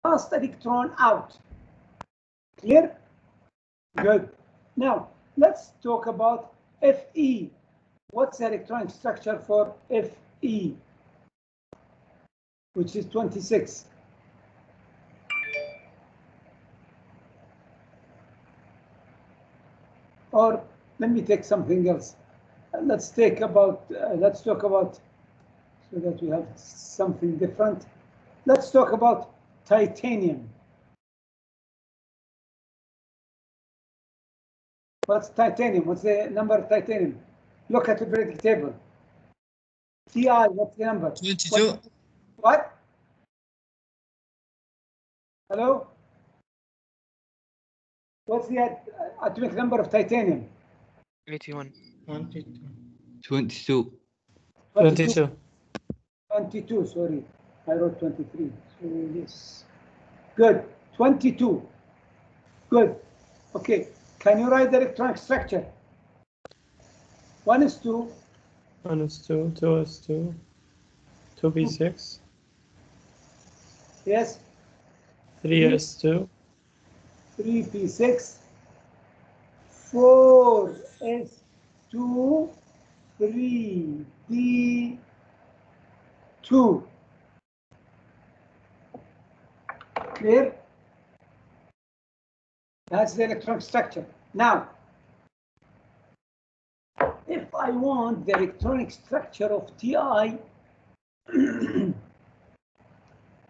last electron out. Clear? Good. Now, let's talk about Fe. What's the electronic structure for Fe? Which is 26. Or let me take something else. Let's talk about so that we have something different. Let's talk about titanium. What's titanium? What's the number of titanium? Look at the periodic table. Ti, what's the number? 22. What? Hello? What's the atomic number of titanium? 81. 22. 22. 22, sorry. I wrote 23. So yes. Good. 22. Good. Okay. Can you write the electronic structure? 1s2. 1s2, 2s2, 2p6. Yes. 3s2. 3p6. 4s2. 3d2. Clear? That's the electronic structure. Now, if I want the electronic structure of Ti,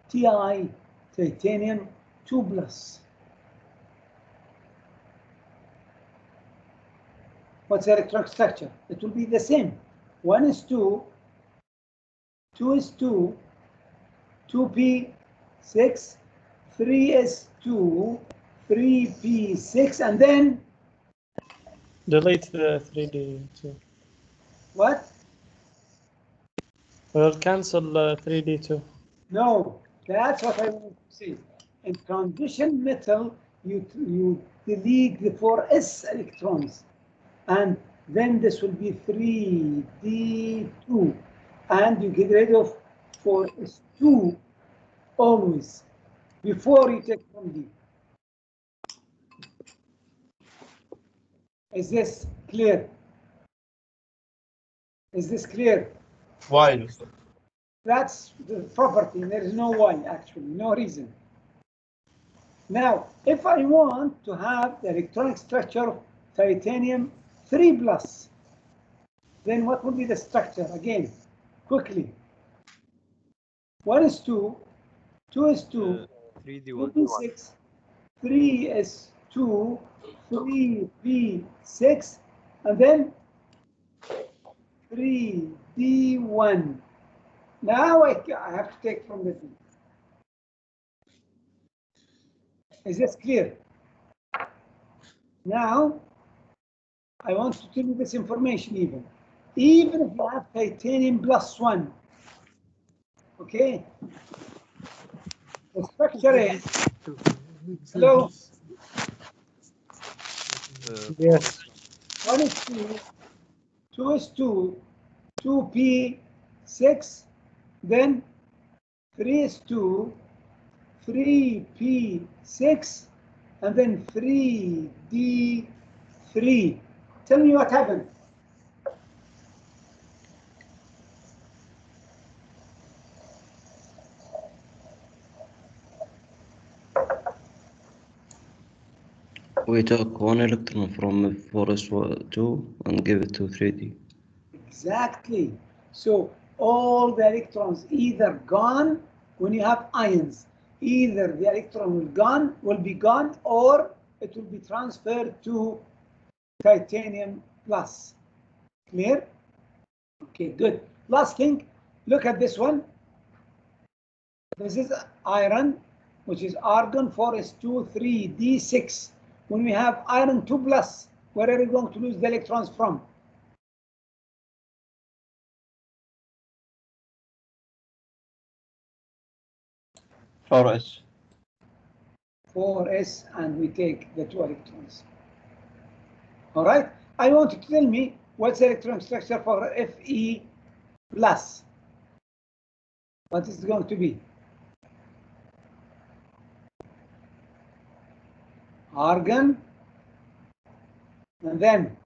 Ti titanium 2+. What's the electronic structure? It will be the same. 1s2, 2s2, 2p6, 3s2, 3p6, and then Delete the 3d2. what? We'll cancel 3d2. No, that's what I want to say. In transition metal, you delete the 4s electrons, and then this will be 3d2, and you get rid of 4s2 always before you take from D. Is this clear? Is this clear? Why? That's the property. There is no why, actually, no reason. Now, if I want to have the electronic structure of titanium 3+, then what would be the structure? Again, quickly. 1s2, 2s2, 2p6, 3s2, 3p6, and then 3d1. Now I have to take from the D. Is this clear? Now, I want to tell you this information even if you have titanium +1, okay? The structure is, hello? Yes. 1s2, 2s2, 2p6, then 3s2, 3p6, and then 3d3. Tell me what happened. We took one electron from 4s2 and give it to 3d. Exactly. So all the electrons either gone when you have ions. Either the electron will be gone, or it will be transferred to titanium plus. Clear? Okay, good. Last thing, look at this one. This is iron, which is argon 4s2, 3d6. When we have iron 2+, where are we going to lose the electrons from? 4s. 4s, and we take the 2 electrons. All right, I want you to tell me what's the electron structure for Fe plus. What is it going to be? argon, and then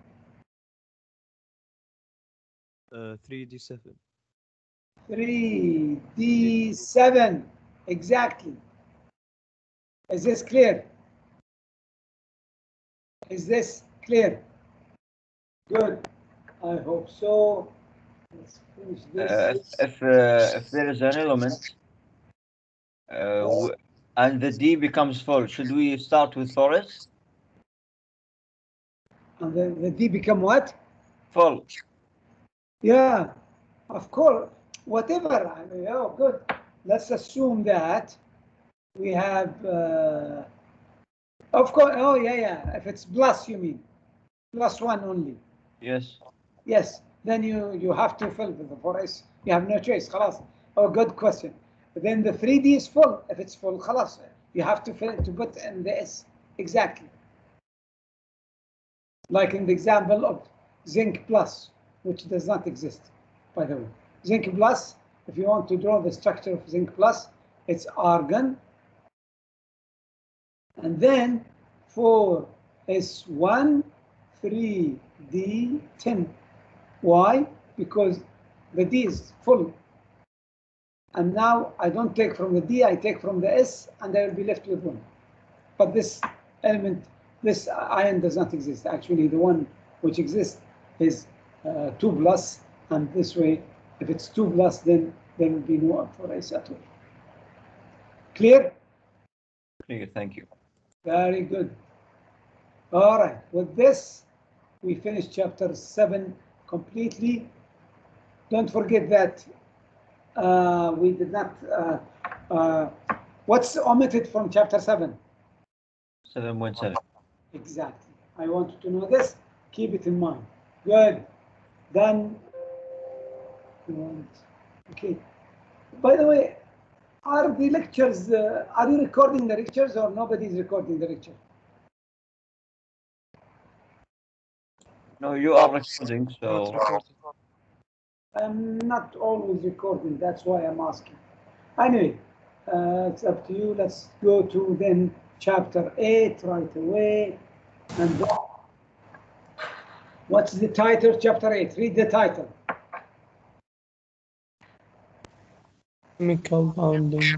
3d7. 3d7. Exactly. Is this clear? Is this clear? Good. I hope so. Let's finish this. If there is an element and the D becomes full, should we start with forest? And the D become what? Full. Yeah, of course. Whatever. I mean, oh, good. Let's assume that we have, of course. Oh, yeah. If it's plus, you mean +1 only. Yes. Yes. Then you have to fill with the forest. You have no choice. خلاص. Oh, good question. But then the 3D is full. If it's full, خلاص. You have to fill to put in the S. Exactly. Like in the example of zinc plus, which does not exist, by the way. Zinc plus, if you want to draw the structure of zinc plus, it's argon. And then 4s1, 3d10. Why? Because the D is full. And now I don't take from the D, I take from the S, and I will be left with 1. But this element, this ion does not exist. Actually, the one which exists is 2 plus, and this way, if it's 2 plus, then there will be no 4s at all. Clear? Clear, thank you. Very good. All right, with this, we finish chapter 7 completely. Don't forget that we did not, what's omitted from chapter 7? 7.7. Exactly. I want you to know this. Keep it in mind. Good. Done. Okay. By the way, are the lectures, are you recording the lectures or nobody is recording the lecture? No, you are recording, so. I'm not always recording. That's why I'm asking. Anyway, it's up to you. Let's go to then chapter 8 right away. And then, what's the title of chapter 8? Read the title. Chemical bonding.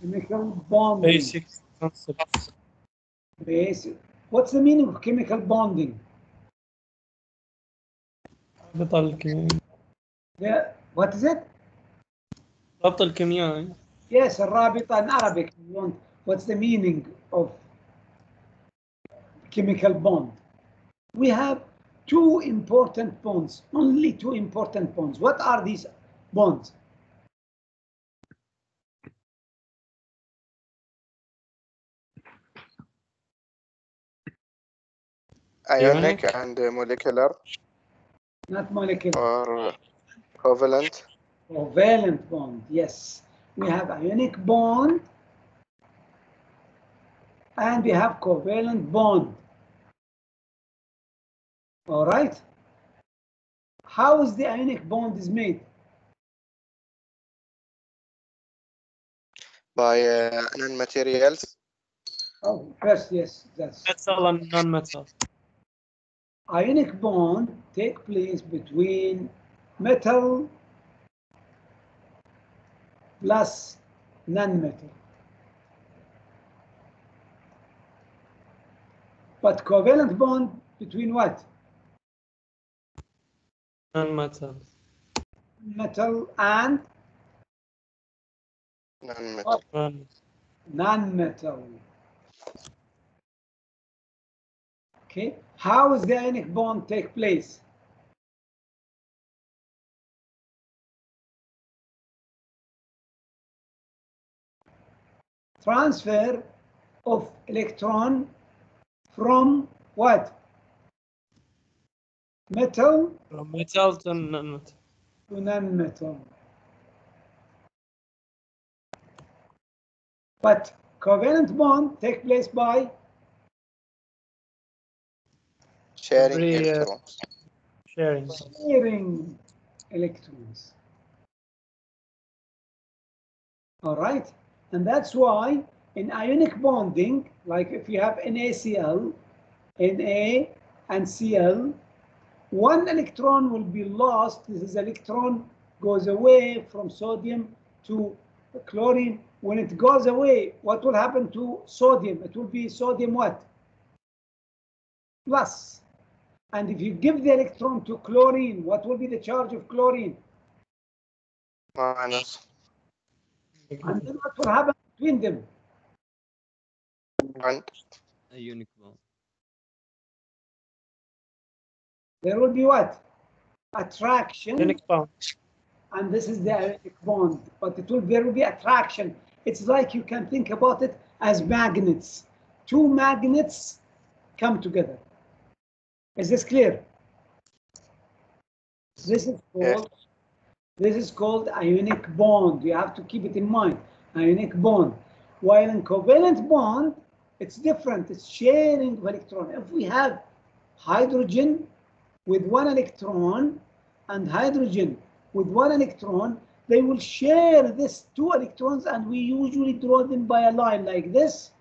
Chemical bonding. Basic concepts. Basic. What's the meaning of chemical bonding? ربط الكيميائي. Yeah. What is it? ربط الكيميائي. Yes, الرابطة in Arabic. What's the meaning of chemical bond? We have 2 important bonds, only 2 important bonds. What are these bonds? Ionic and molecular. Not molecular. Or covalent. Covalent bond, yes. We have ionic bond and we have covalent bond. All right. How is the ionic bond is made? By non-materials. Oh, first, yes, that's. Metal and non-metal. Ionic bond take place between metal plus non-metal. But covalent bond between what? Non-metal. Metal and Non-metal. non-metal. Okay, how does the ionic bond take place? Transfer of electron from what? Metal From metal to non-metal. to non-metal. But covalent bond take place by Sharing Every, electrons. Sharing. sharing electrons. All right, and that's why in ionic bonding, like if you have NaCl, Na and Cl, one electron will be lost. This electron goes away from sodium to chlorine. When it goes away, what will happen to sodium? It will be sodium what? Plus. And if you give the electron to chlorine, what will be the charge of chlorine? minus. And then what will happen between them? Bond. Ionic bond. There will be what? Attraction. Ionic bond. And this is the ionic bond, but there will be attraction. It's like you can think about it as magnets. Two magnets come together. Is this clear? This is called ionic bond. You have to keep it in mind. Ionic bond. While in covalent bond, it's different. It's sharing of electron. If we have hydrogen with one electron and hydrogen with one electron, they will share these two electrons, and we usually draw them by a line like this.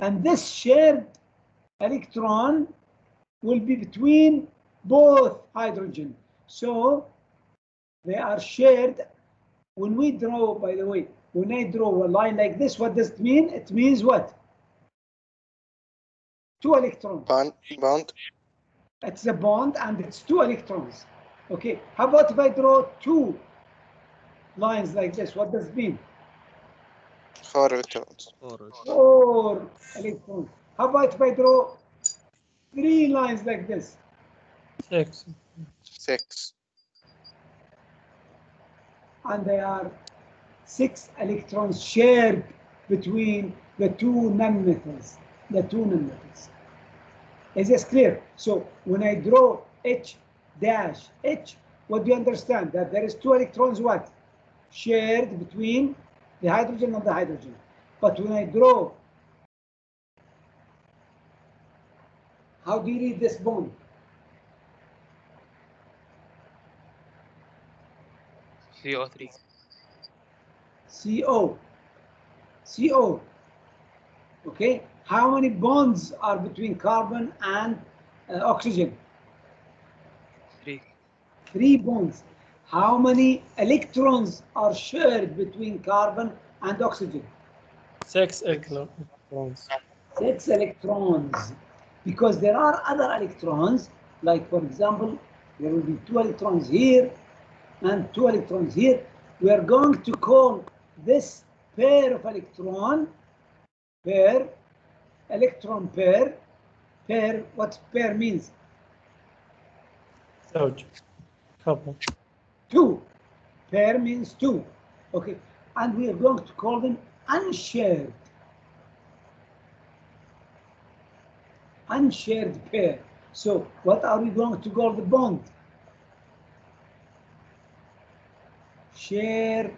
And this shared electron will be between both hydrogen. So they are shared. When we draw, by the way, when I draw a line like this, what does it mean? It means what? Two electrons. Bond. It's a bond and it's two electrons. Okay, how about if I draw two lines like this? What does it mean? 4 electrons. 4 electrons. How about if I draw 3 lines like this? 6. 6. And there are 6 electrons shared between the two nonmetals. Is this clear? So when I draw H dash H, what do you understand? That there is 2 electrons what? Shared between the hydrogen and the hydrogen. But when I draw, how do you read this bond? CO3. CO. Okay. How many bonds are between carbon and oxygen? 3. 3 bonds. How many electrons are shared between carbon and oxygen? 6 electrons. 6 electrons. Because there are other electrons, like for example, there will be 2 electrons here and 2 electrons here. We are going to call this pair of electron pair. What pair means? Zauj. Couple. 2. Pair means 2. Okay. And we are going to call them unshared. Unshared pair. So what are we going to call the bond? Share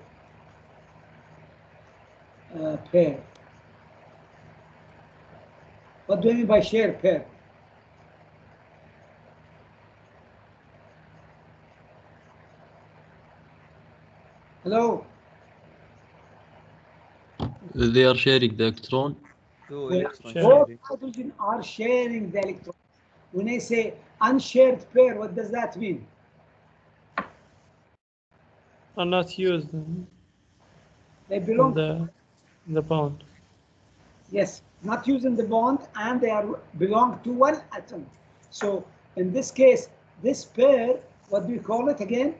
pair. What do you mean by share pair? Hello? They are sharing the electron. Both hydrogen are sharing the electrons. When I say unshared pair, what does that mean? Are not used They in belong. the bond. Yes, not using the bond, and they belong to one atom. So in this case, this pair, what do we call it again?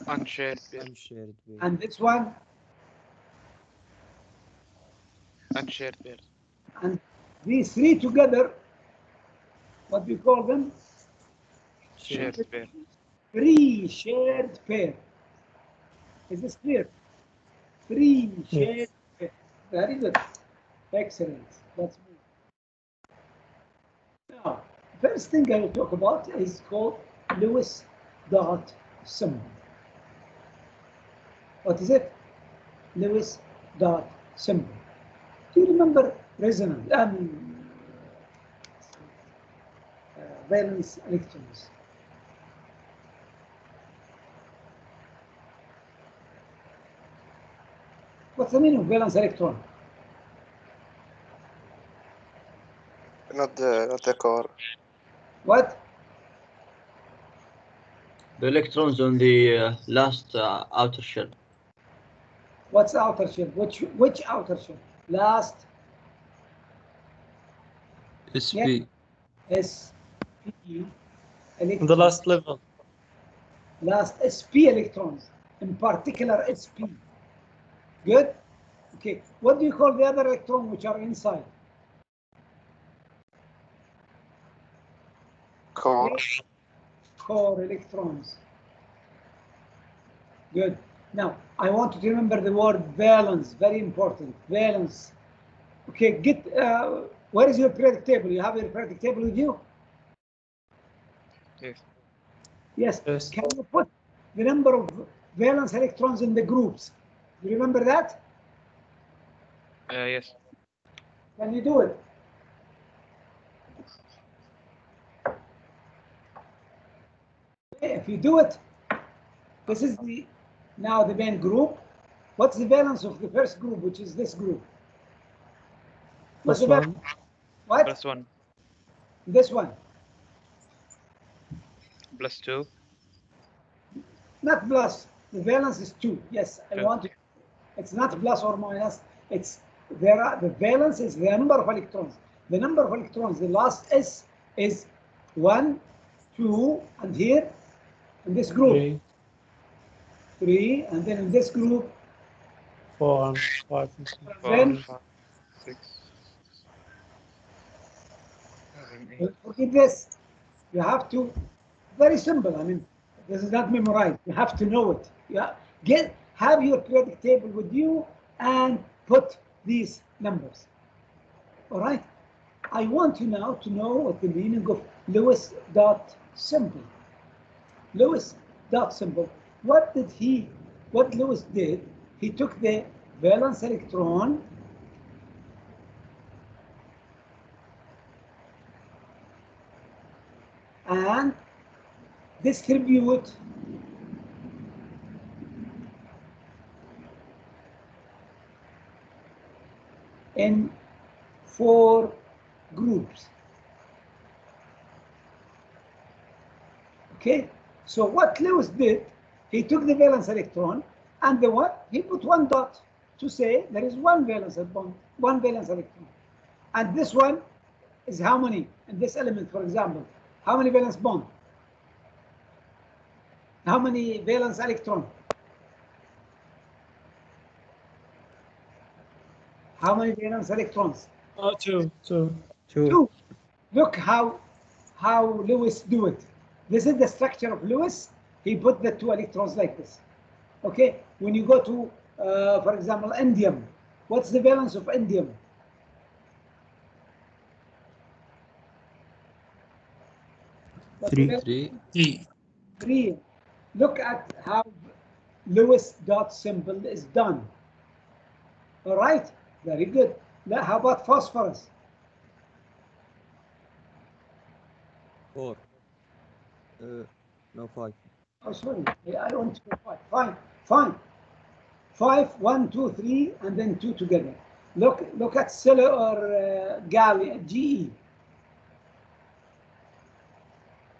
Unshared pair. And this one? Unshared pair. And these 3 together, what do we call them? Shared pair. 3 shared pair. Is this clear? 3 shared pair. Very good. Excellent. That's me. Now, first thing I will talk about is called Lewis dot symbol. What is it? Lewis dot symbol. Do you remember resonance? Valence electrons. What's the meaning of valence electron? Not the core. What? The electrons on the last outer shell. What's outer shell? Which outer shell? Last SP. SP electrons. The last level. Last SP electrons, in particular SP. Good? Okay. What do you call the other electron which are inside? Core. Core electrons. Good. Now, I want you to remember the word valence, very important. Valence. Okay, where is your periodic table? You have your periodic table with you? Yes. Yes. Yes. Can you put the number of valence electrons in the groups? Do you remember that? Yes. Can you do it? Okay, if you do it, this is now the main group. What's the valence of the first group, which is this group? What's Plus the valence? 1. What? +1. This one. +2. Not plus. The valence is 2. Yes, I Yeah. want to. It's not plus or minus. It's the valence is the number of electrons. The number of electrons, the last S is 1, 2, and here in this group 3, and then in this group 4 and 5 and 6. 4, Then- 5, 6, 7, 8. don't forget this. You have to, very simple. I mean, this is not memorized. You have to know it. Have your periodic table with you and put these numbers. All right. I want you now to know what the meaning of Lewis dot symbol. Lewis dot symbol. What Lewis did, he took the valence electron and distribute in 4 groups. Okay, so what Lewis did, he took the valence electron and he put 1 dot to say there is 1 valence bond, 1 valence electron. And this one is how many in this element, for example? How many valence bond? How many valence electron? How many valence electrons? 2. 2. Look how Lewis do it. This is the structure of Lewis. He put the 2 electrons like this. Okay. When you go to, for example, indium, what's the valence of indium? What's the valence? 3. 3. Look at how Lewis dot symbol is done. All right. Very good. Now, how about phosphorus? 4. No, 5. Oh, sorry. I want to go 5. Fine. 5, 1, 2, 3, and then 2 together. Look at Silla or GE.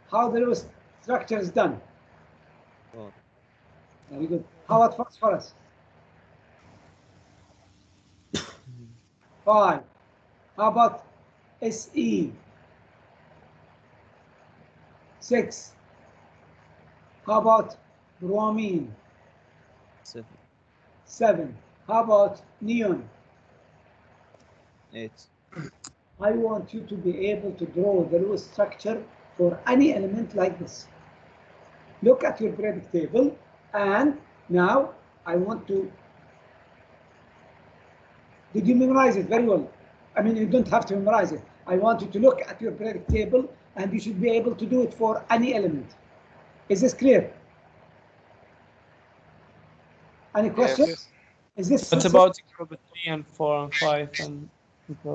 How the Lewis structure is done. 4. Very good. How about phosphorus? 5. How about Se? 6. How about bromine? 7. 7. How about neon? 8. I want you to be able to draw the Lewis structure for any element like this. Look at your periodic table, and now I want to. Did you memorize it very well? I mean, you don't have to memorize it. I want you to look at your periodic table, and you should be able to do it for any element. Is this clear? Any questions? Yes. Is this? What about group 3 and 4 and 5 and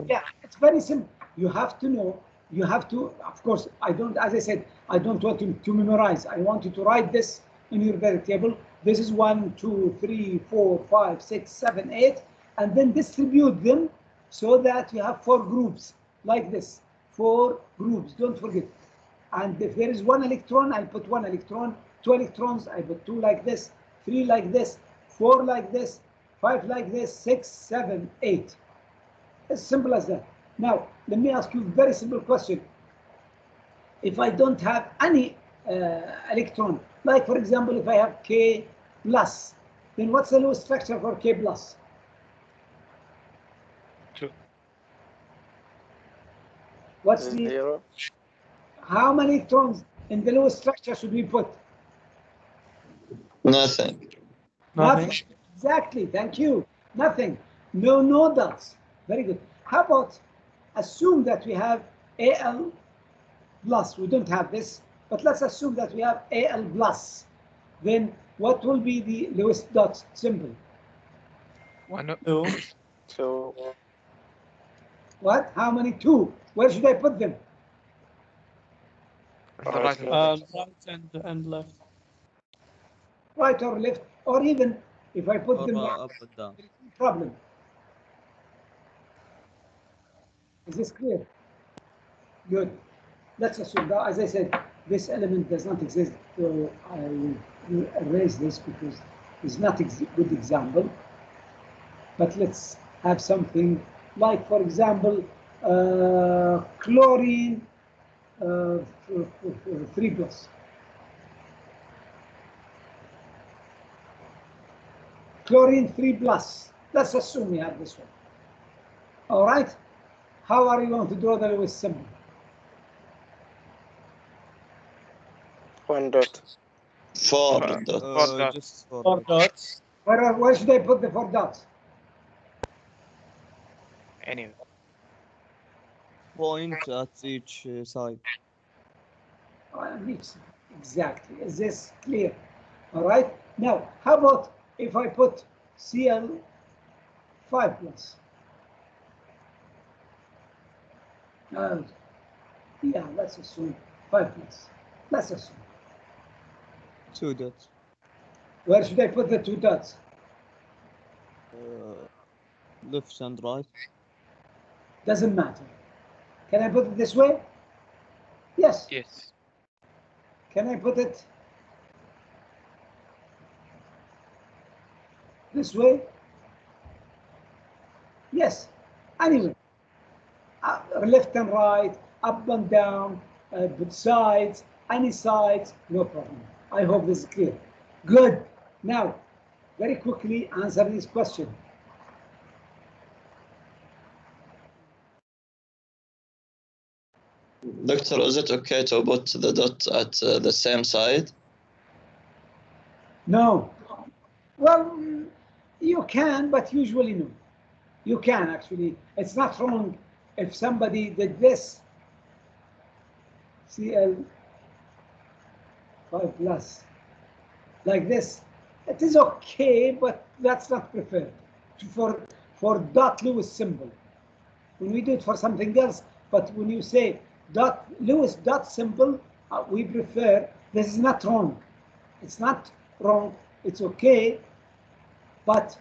Yeah, it's very simple. You have to know. You have to, of course, as I said, I don't want you to memorize. I want you to write this in your periodic table. This is 1, 2, 3, 4, 5, 6, 7, 8, and then distribute them so that you have 4 groups like this. 4 groups, don't forget. And if there is 1 electron, I'll put 1 electron. 2 electrons, I put 2 like this. 3 like this. 4 like this. 5 like this. 6, 7, 8. As simple as that. Now, let me ask you a very simple question. If I don't have any electron, like for example, if I have K plus, then what's the lowest structure for K plus? 2. What's the, 0. how many electrons in the lowest structure should we put? Nothing. Nothing. Exactly, thank you. Nothing. No dots. Very good. How about assume that we have Al plus. We don't have this, but let's assume that we have Al plus. Then what will be the lowest dot symbol? 1. 2. 2. What? How many? 2. Where should I put them? On the right and Right and left. Right or left, or even if I put Or them up and down. problem. Is this clear? Good. Let's assume that, as I said, this element does not exist. So I will erase this because it's not a good example. But let's have something like, for example, chlorine 3 plus. Chlorine 3 plus. Let's assume we have this one. All right. How are you going to draw the lowest symbol? 1 dot. 4 4 dots. dots. Just 4 4 dots. Where should I put the 4 dots? Anyway. Point at each side. Exactly. Is this clear? All right. Now, how about if I put Cl 5 plus? Yeah, let's assume 5 plus. Let's assume. 2 dots. Where should I put the 2 dots? Left and right. Doesn't matter. Can I put it this way? Yes. Yes. Can I put it this way? Yes. Anyway, left and right, up and down, both sides, any sides, no problem. I hope this is clear. Good. Now, very quickly answer this question. Doctor, is it okay to put the dot at the same side? No. Well, you can, but usually no. You can actually. It's not wrong if somebody did this. Cl 5 plus like this. It is okay, but that's not preferred for dot Lewis symbol. When we do it for something else, but when you say dot Lewis dot symbol, we prefer. This is not wrong. It's not wrong. It's okay, but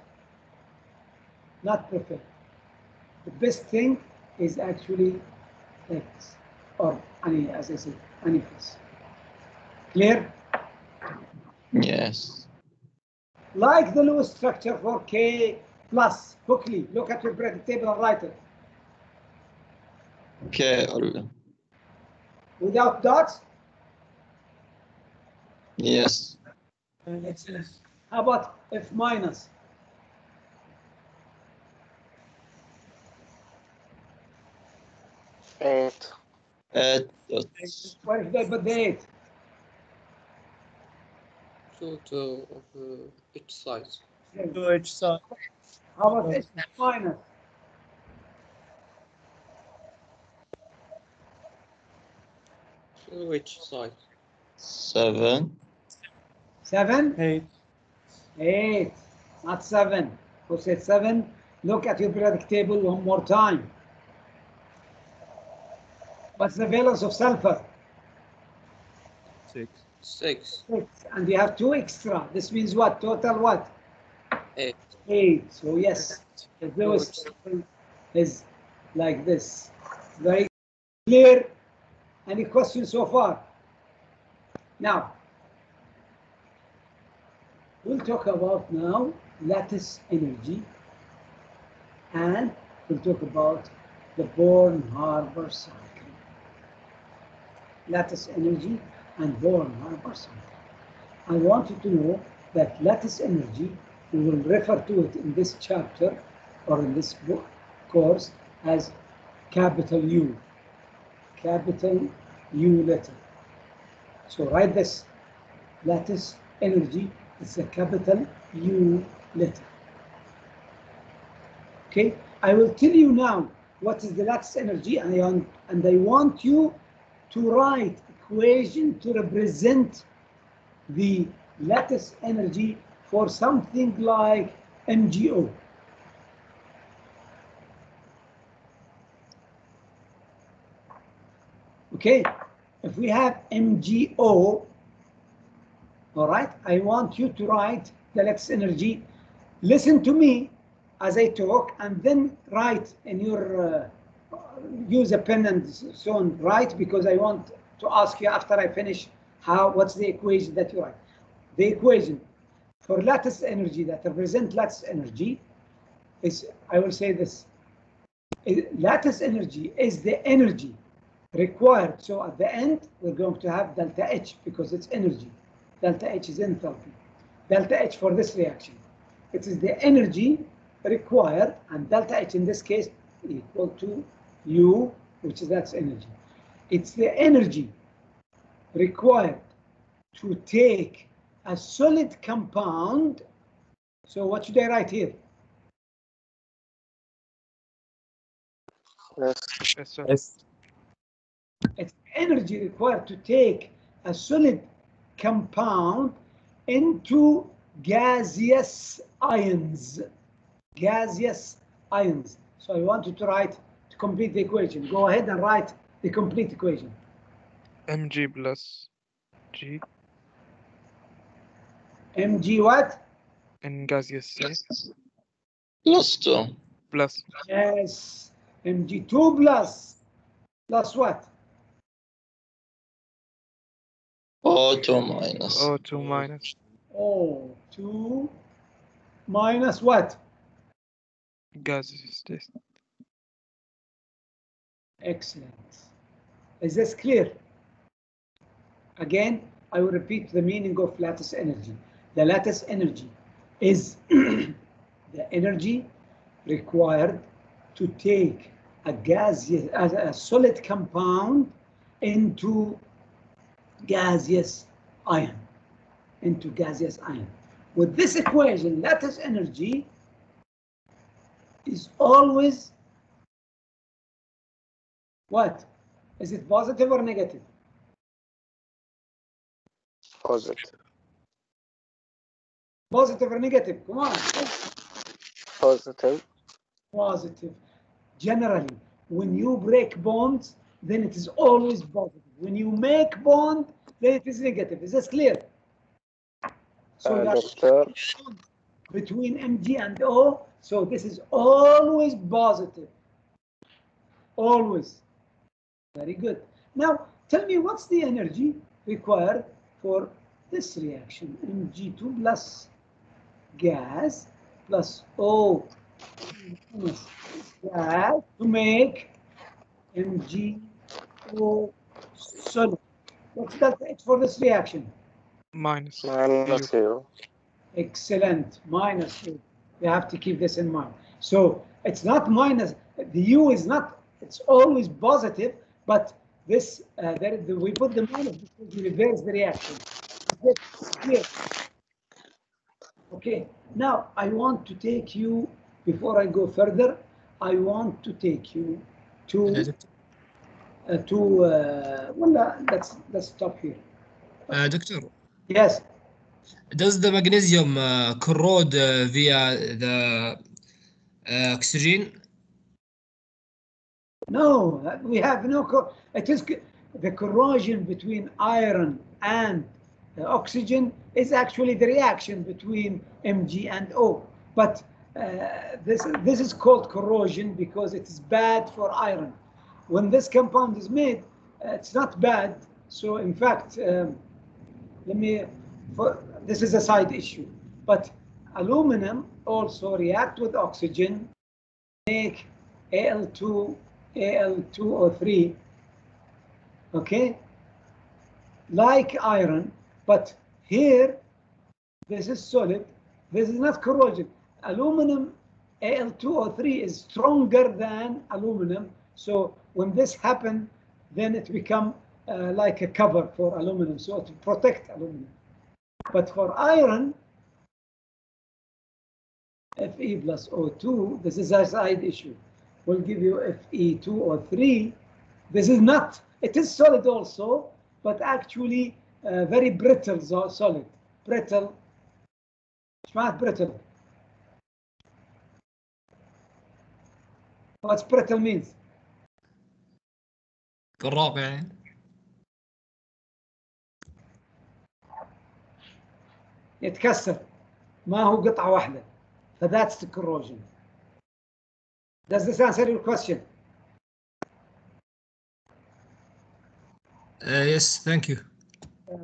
not preferred. The best thing is actually like this, or any, as I said, any plus. Clear? Yes. Like the Lewis structure for K plus. Quickly look at your periodic table and write it. Okay. Without dots? Yes. How about F minus? Eight. 8 dots. Where should I put the 8? Two of each side. To each side. How about F minus? To each side. 7. 7? 8. 8, not 7. Who said 7? Look at your periodic table one more time. What's the valence of sulfur? 6. 6. 6. And you have 2 extra. This means what? Total what? 8. 8. So yes, the lowest is like this. Very clear. Any questions so far? Now, we'll talk about now lattice energy, and we'll talk about the Born-Haber cycle. Lattice energy and Born-Haber cycle. I want you to know that lattice energy, we will refer to it in this chapter or in this book course as capital U. Capital U letter. So write this. Lattice energy is a capital U letter. Okay, I will tell you now what is the lattice energy, and I want you to write equation to represent the lattice energy for something like MgO. Okay, if we have MgO, all right, I want you to write the lattice energy. Listen to me as I talk, and then write in your, use a pen and so on, write, because I want to ask you after I finish what's the equation that you write. The equation for lattice energy that represent lattice energy is, I will say this, lattice energy is the energy required. So at the end, we're going to have delta H because it's energy. Delta H is enthalpy. Delta H for this reaction. It is the energy required, and delta H in this case equal to U, which is that's energy. It's the energy required to take a solid compound. So what should I write here? Yes. Yes, sir. Yes. It's energy required to take a solid compound into gaseous ions. Gaseous ions. So I want you to write, to complete the equation. Go ahead and write the complete equation. Mg plus G Mg what? in gaseous state Plus 2. plus Yes. Mg2 plus what? O2 minus. O2 minus O2 minus what? gaseous state. Excellent. Is this clear? Again, I will repeat the meaning of lattice energy. The lattice energy is the energy required to take a gaseous, a solid compound into gaseous ion. With this equation, lattice energy is always what? Is it positive or negative? Positive. Positive or negative? Come on. Positive. Positive. Generally, when you break bonds, then it is always positive. When you make bond, then it is negative. Is this clear? So Doctor. between Mg and O, so this is always positive. Always. Very good. Now, tell me what's the energy required for this reaction? Mg2 plus gas plus O minus gas to make MgO solid. What's delta H for this reaction? Minus Minus U. Excellent. Minus U. You have to keep this in mind. So it's not minus. The U is not. It's always positive. But this, we put the minus because we reverse the reaction. Here. Okay. Now I want to take you, before I go further, I want to take you to well, let's stop here. Doctor. Yes. Does the magnesium corrode via the oxygen? No, we have no. It is the corrosion between iron and oxygen is actually the reaction between Mg and O. But this is called corrosion because it is bad for iron. When this compound is made, it's not bad. So in fact, this is a side issue. But aluminum also react with oxygen, make Al2O3, okay, like iron. But here, this is solid. This is not corrosion. Aluminum Al2O3 is stronger than aluminum. So when this happens, then it becomes like a cover for aluminum, so to protect aluminum. But for iron, Fe plus O2, this is a side issue, will give you Fe2O3. This is not, it is solid also, but actually very brittle solid. Brittle. Smart brittle. What's brittle means? قراق يعني. يتكسر. ما هو قطعة واحدة. So that's the corrosion. Does this answer your question? Yes, thank you.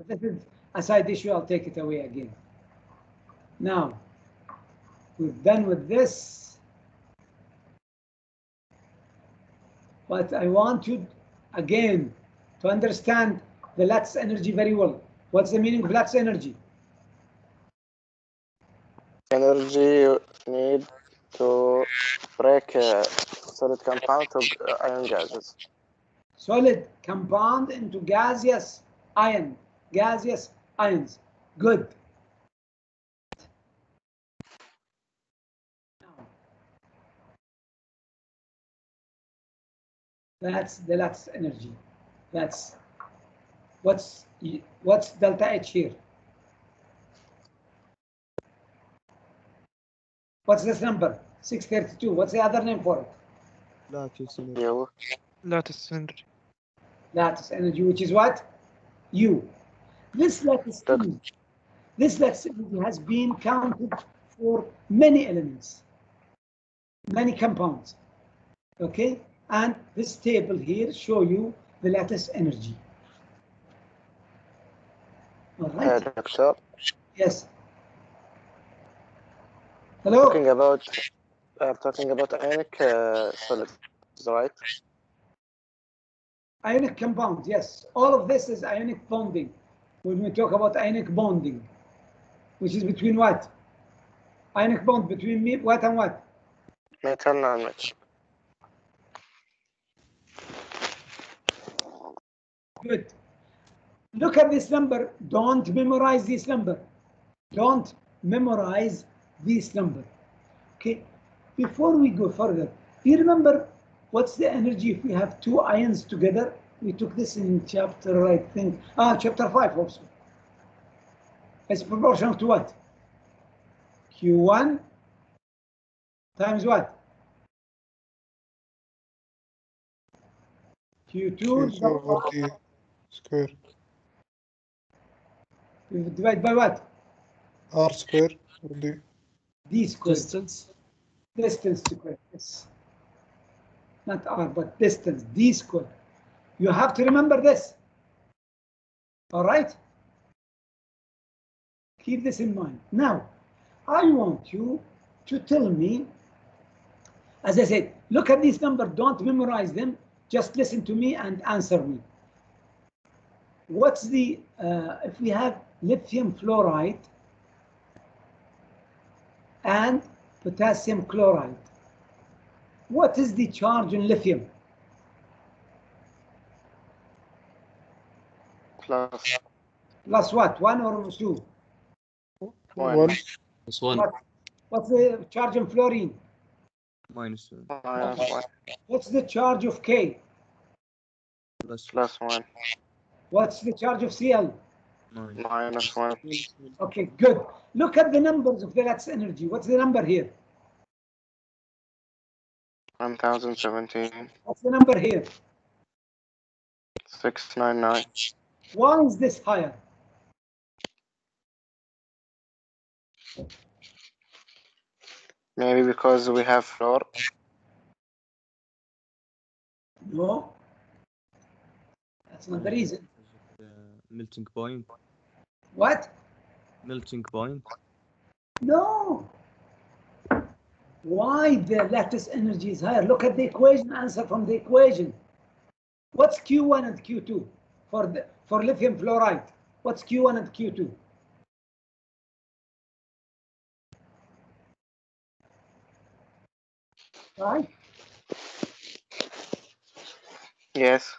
This is a side issue. I'll take it away again. Now, we're done with this. But I want you, again, to understand the lattice energy very well. What's the meaning of lattice energy? Energy you need to break a solid compound to iron gases. Solid compound into gaseous ion, gaseous ions. Good. That's the lattice energy. That's what's delta H here? What's this number? 632. What's the other name for it? Lattice energy. You Lattice energy. Lattice energy, which is what? U. This lattice energy has been counted for many elements, many compounds. Okay? And this table here show you the lattice energy. All right. Doctor. Yes. Hello. Talking about ionic solids, right? Ionic compound, yes. All of this is ionic bonding. When we talk about ionic bonding, which is between what? Ionic bond between what and what? Metal and metal. Good. Look at this number. Don't memorize this number. Don't memorize this number. Okay. Before we go further, do you remember what's the energy if we have two ions together? We took this in chapter, I think, chapter 5 also. It's proportional to what? Q1 times what? Q2 over D square. We divide by what? R square over D. D square. Distance. Distance square, yes. Not R, but distance, D square. You have to remember this. All right? Keep this in mind. Now, I want you to tell me, as I said, look at these numbers, don't memorize them, just listen to me and answer me. What's the, if we have lithium fluoride and potassium chloride, what is the charge in lithium? Plus Plus what? 1 or 2? 1. Plus 1. What's the charge in fluorine? Minus Minus 1. What's the charge of K? plus Plus 1. What's the charge of Cl? Minus 1. Okay, good. Look at the numbers of the lattice energy. What's the number here? 1017. What's the number here? 699. Why is this higher? Maybe because we have fluor. No, that's not the reason. Melting point. What? Melting point. No. Why the lattice energy is higher? Look at the equation, answer from the equation. What's Q1 and Q2 for lithium fluoride? What's Q1 and Q2? Right? Yes.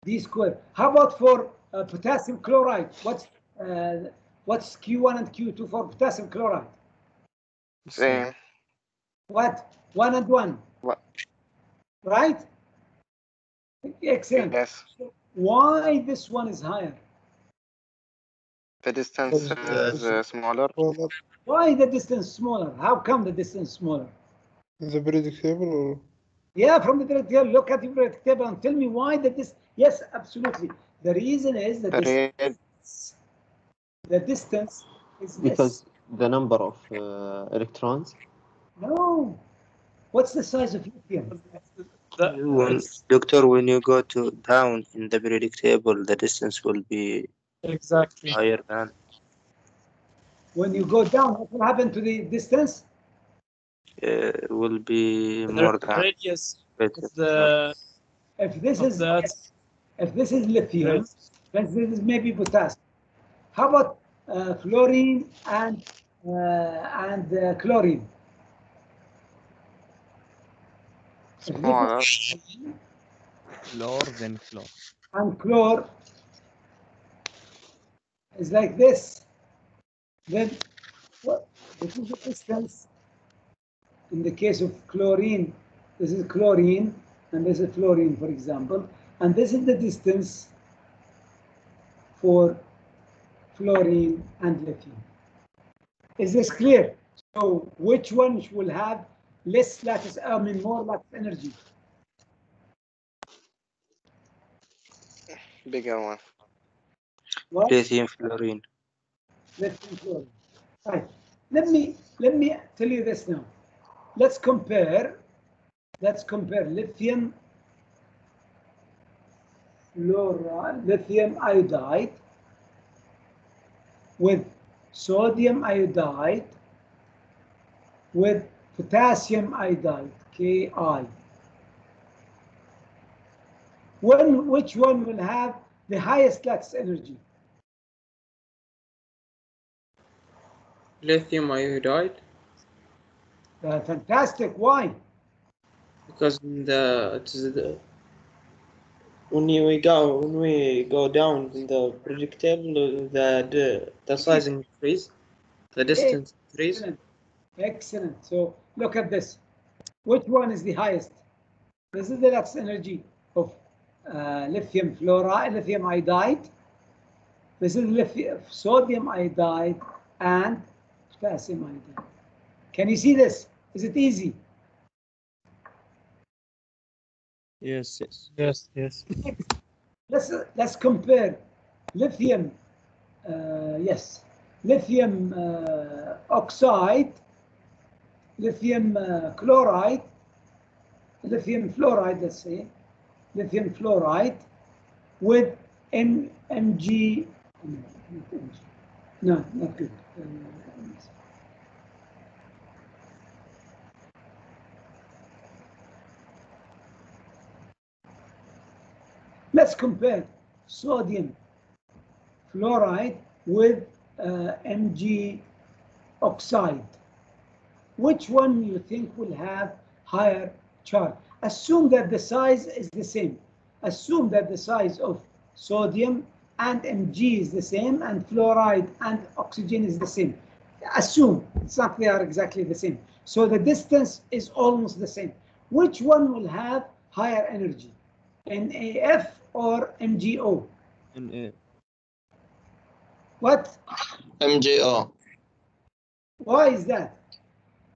D squared. How about for potassium chloride? What's Q1 and Q2 for potassium chloride? Same. What? 1 and 1. What? Right? Excellent. Yes. Why this one is higher? The distance is smaller. Why the distance smaller? How come the distance smaller? The periodic table or? Yeah, from the periodic table. Look at the periodic table and tell me why the distance. Yes, absolutely. The reason is that the distance is less. Because the number of electrons. No. What's the size of lithium? Doctor, when you go down in the periodic table, the distance will be exactly higher than. When you go down, what will happen to the distance? Will be more than radius. If this is lithium, then this is maybe potassium. How about fluorine and chlorine? Smaller. Fluor, then chlor. And chlor is like this. Then what? This is the distance. In the case of chlorine, this is chlorine, and this is fluorine, for example, and this is the distance for fluorine and lithium. Is this clear? So which one will have less lattice, more lattice energy? Bigger one. What? Lithium fluorine. Lithium fluorine. Right. Let me tell you this now. Let's compare lithium fluoride, lithium iodide with sodium iodide with potassium iodide, Ki. Which one will have the highest lattice energy? Lithium iodide. Fantastic. Why? Because when we go down in the periodic table, the size increase, the distance increase. Excellent. So look at this. Which one is the highest? This is the lattice energy of lithium fluoride, lithium iodide. This is lithium, sodium iodide and potassium iodide. Can you see this? Is it easy? Yes. Let's compare lithium. Lithium oxide, lithium chloride, lithium fluoride. Let's say lithium fluoride with Mg. No, not good. Let's compare sodium fluoride with Mg oxide. Which one you think will have higher charge? Assume that the size is the same. Assume that the size of sodium and Mg is the same and fluoride and oxygen is the same. Assume it's not they are exactly the same. So the distance is almost the same. Which one will have higher energy? NAF or MgO? Na. What? MgO. Why is that?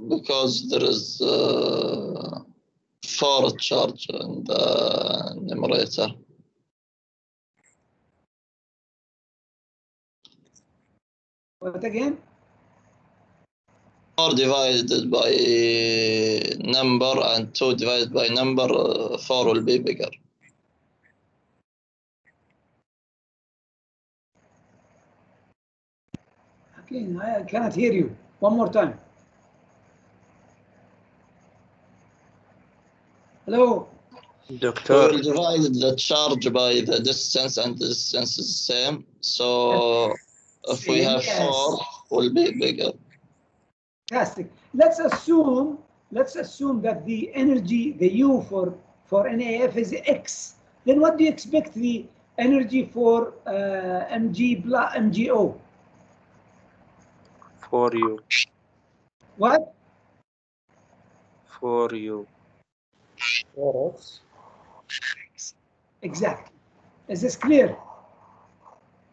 Because there is 4 charge in the numerator. What again? 4 divided by number and 2 divided by number, 4 will be bigger. Okay, I cannot hear you. One more time. Hello? We Doctor, will divide the charge by the distance, and the distance is the same. So if we Same, have yes. 4, will be bigger. Fantastic. Let's assume that the energy, the U for NAF is X. Then what do you expect the energy for MGO? for you, What? for you. 4x. Exactly. Is this clear?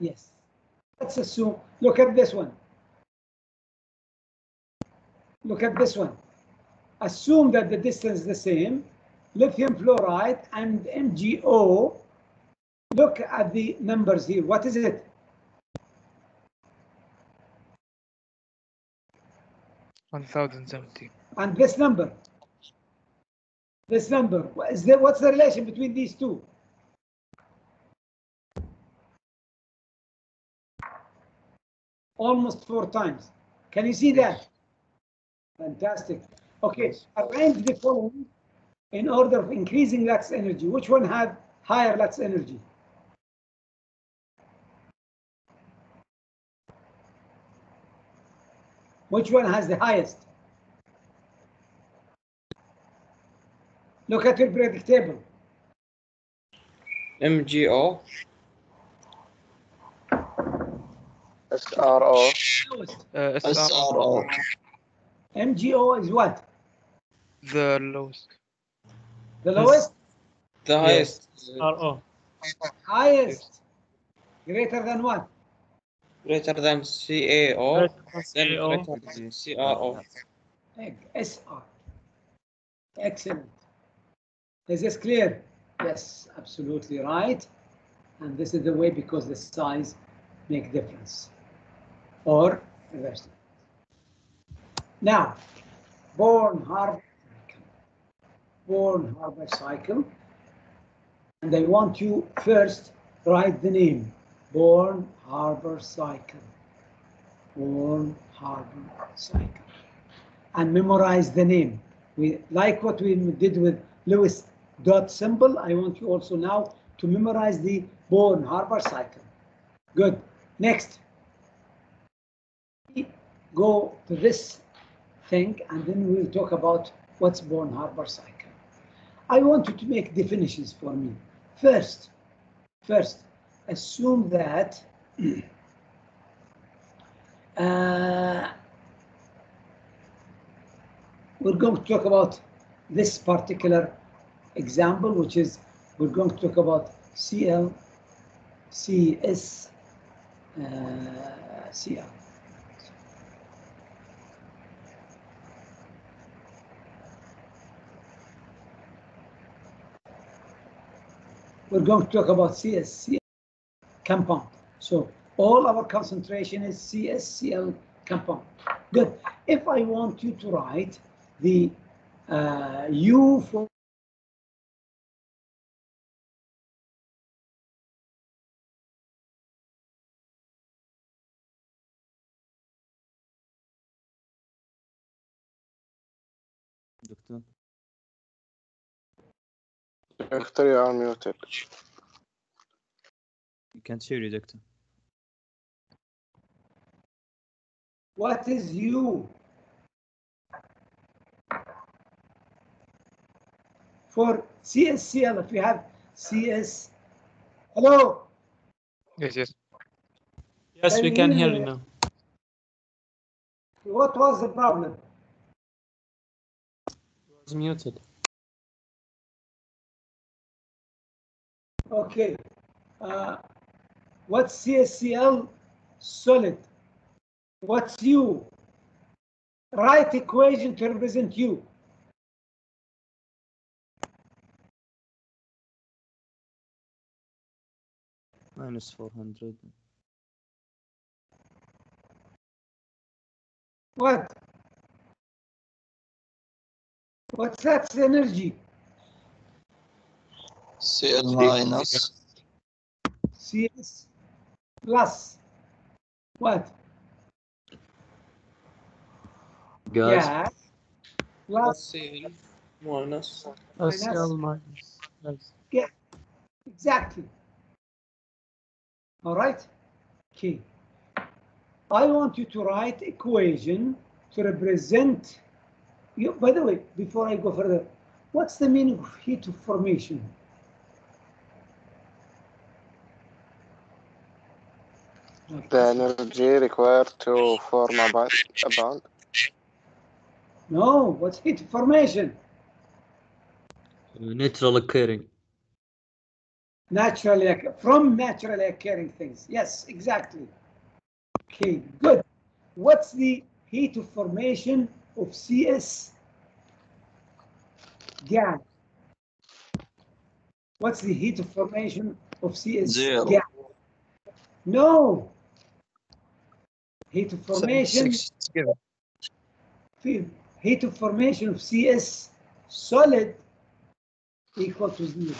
Yes. Let's assume, look at this one. Look at this one. Assume that the distance is the same. Lithium fluoride and MgO. Look at the numbers here. What is it? 1070. And this number. This number. What's the relation between these two? Almost 4 times. Can you see that? Fantastic. Okay, arrange the following in order of increasing Lux energy. Which one had higher Lux energy? Which one has the highest? Look at your periodic table. MgO. SRO. SRO. MgO is what? The lowest. The lowest? The highest. RO. Highest. Greater than what? Greater than CAO. Then CAO. greater than CRO. SR. Excellent. Is this clear? Yes, absolutely right. And this is the way because the size make difference. Or reverse. Now, Born-Haber cycle. Born-Haber cycle. And I want you first write the name. Born-Haber cycle. Born-Haber cycle. And memorize the name. Like what we did with Lewis dot symbol, I want you also now to memorize the Born-Haber cycle. Good. Next. Go to this thing and then we'll talk about what's Born-Haber cycle. I want you to make definitions for me. First, assume that we're going to talk about this particular example, which is we're going to talk about Cl, Cs, Cl. We're going to talk about CSCl compound. So all our concentration is CSCl compound. Good. If I want you to write the U for Doctor. Doctor, you are muted. You can't hear you, Doctor. what is U? For CSCl, if you have CS, hello? Yes, yes. Yes, we can hear you now. What was the problem? It was muted. Okay. What's CSCl? Solid. What's U? Write equation to represent U. Minus 400. What? What's that energy? Cl minus. CS plus what? Gas. Gas plus Cl minus. Cl minus. Yes. Yeah, exactly. All right. Okay. I want you to write equation to represent you. By the way, before I go further, what's the meaning of heat of formation? The energy required to form a bond. No, what's heat of formation? Natural occurring. From naturally occurring things. Yes, exactly. Okay, good. What's the heat of formation of CS gas? What's the heat of formation of CS Zero. gas? No. Heat of formation. Heat of formation of CS solid equal to 0.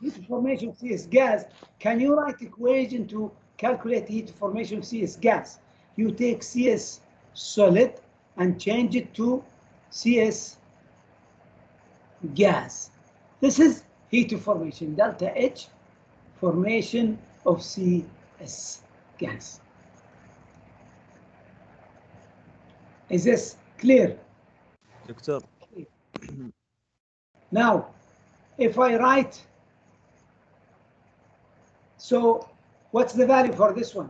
Heat of formation of CS gas. Can you write equation to calculate heat of formation of CS gas? You take CS solid and change it to CS gas. This is heat of formation, delta H, formation of CS gas. Is this clear? دكتور. Now, if I write, so what's the value for this one?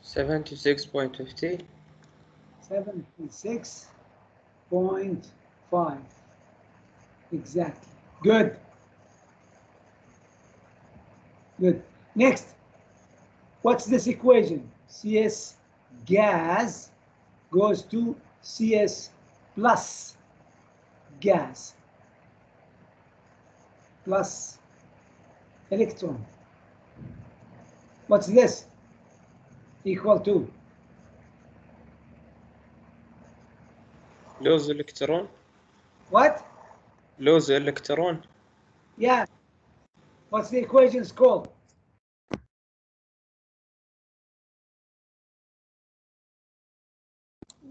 76.50. 76.5. Exactly. Good. Good. Next, what's this equation? CS gas goes to CS plus gas plus electron. What's this? Equal to? لوز الكترون. What? لوز الكترون. Yeah. What's the equations called?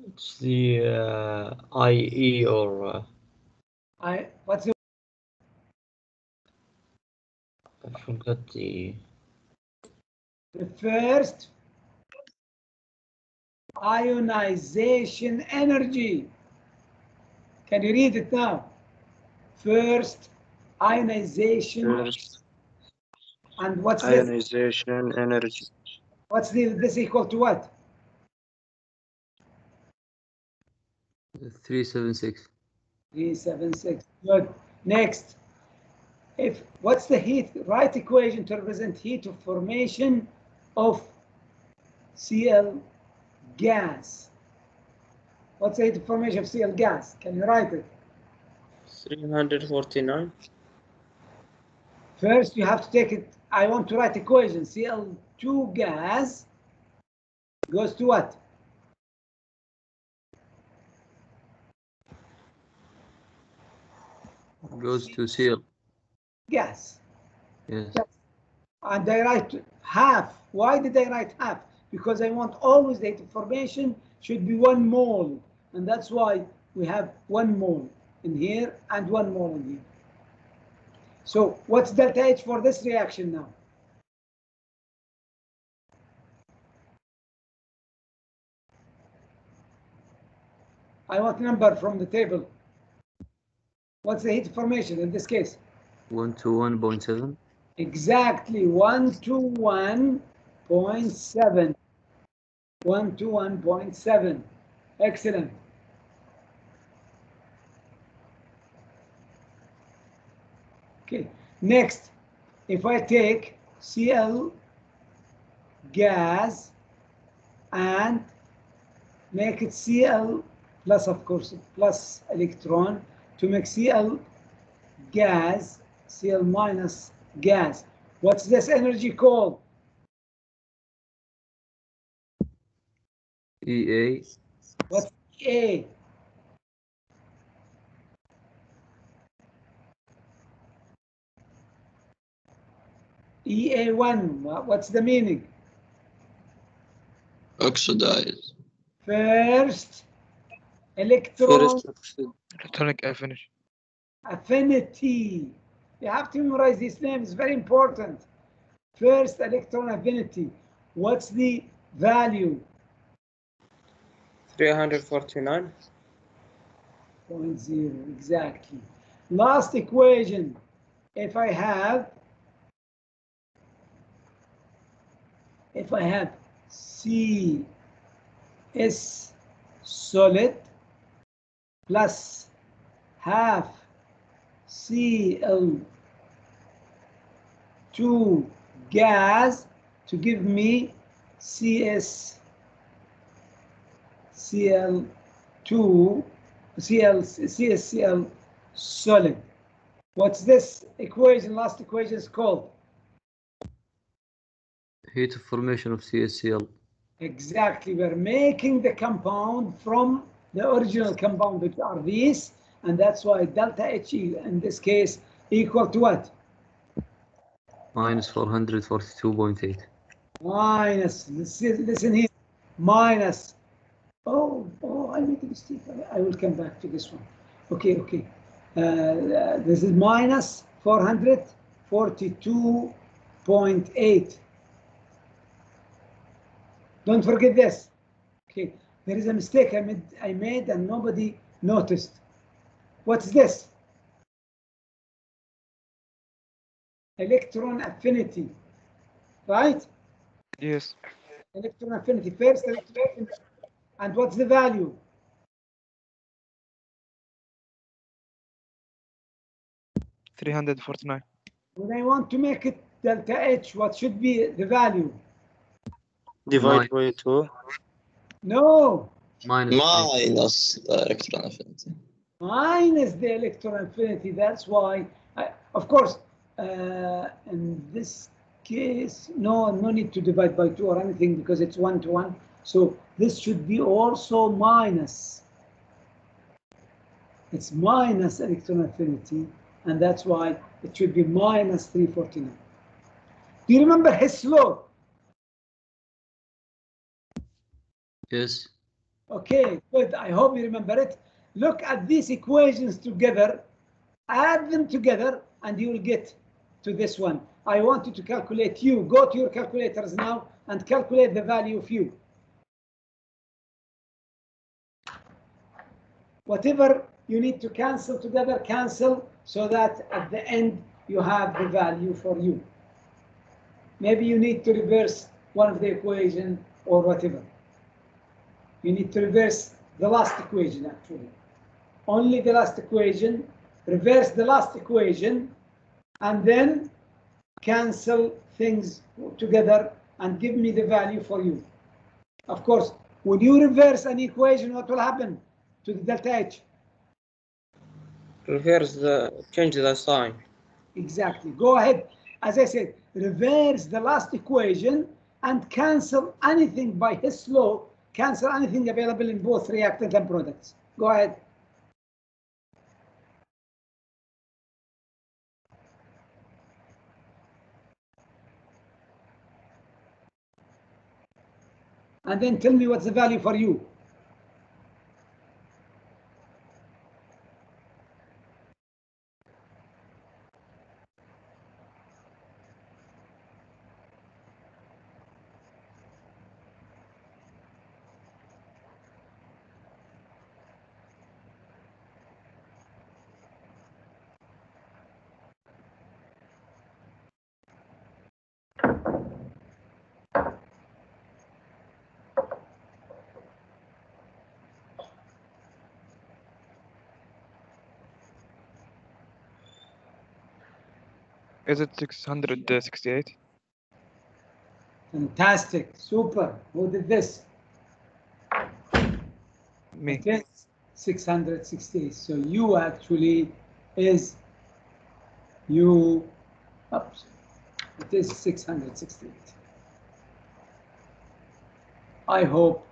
It's the IE or What's the? I forgot the first ionization energy. Can you read it now? First ionization. First And what's ionization this? energy. What's this equal to what? 376. 376. Good. Next, what's the heat? Write equation to represent heat of formation of Cl gas. What's the heat of formation of Cl gas? Can you write it? 349. First, you have to take it. I want to write equation. Cl2 gas goes to what? Goes to Cl. Gas. Yes. And I write half. Why did I write half? Because I want always the heat of formation should be 1 mole. And that's why we have 1 mole in here and 1 mole in here. So what's delta H for this reaction now? I want number from the table. What's the heat of formation in this case? 121.7. Exactly, 121.7. 121.7. Excellent. Okay, next, if I take Cl gas and make it Cl plus, of course, plus electron to make Cl gas, Cl minus gas. What's this energy called? EA. What's A? EA1, what's the meaning? Oxidize. First electron Electronic affinity. affinity. You have to memorize these names, very important. First electron affinity. What's the value? 349. 0.0, exactly. Last equation. If I have CS solid plus half Cl2 gas to give me CSCl solid. What's this equation? Last equation is called? Heat of formation of CSCl. Exactly. We're making the compound from the original compound, which are these, and that's why delta He in this case equal to what? Minus 442.8. Minus, listen here, minus, oh, I made a mistake. I will come back to this one. Okay. This is minus 442.8. Don't forget this. Okay, there is a mistake I made and nobody noticed. What's this? Electron affinity, right? Yes. Electron affinity, first electron affinity. And what's the value? $349. When I want to make it delta H, what should be the value? Divide by 2. No. Minus the electron affinity. Minus the electron affinity. That's why, of course, in this case, no need to divide by 2 or anything because it's 1 to 1. So this should be also minus. It's minus electron affinity, and that's why it should be minus 349. Do you remember Hess law? Yes. Okay, good. I hope you remember it. Look at these equations together, add them together, and you will get to this one. I want you to calculate U. Go to your calculators now and calculate the value of U. Whatever you need to cancel together, cancel, so that at the end you have the value for U. Maybe you need to reverse one of the equation or whatever. You need to reverse the last equation, actually. Only the last equation, reverse the last equation, and then cancel things together and give me the value for U. Of course, when you reverse an equation, what will happen to the delta H? Change the sign. Exactly. Go ahead. As I said, reverse the last equation and cancel anything by Hess law. Cancel anything available in both reactant and products. Go ahead. And then tell me what's the value for U. Is it 668? Fantastic. Super. Who did this? Me. It is 668. So U actually is U. Oops. It is 668. I hope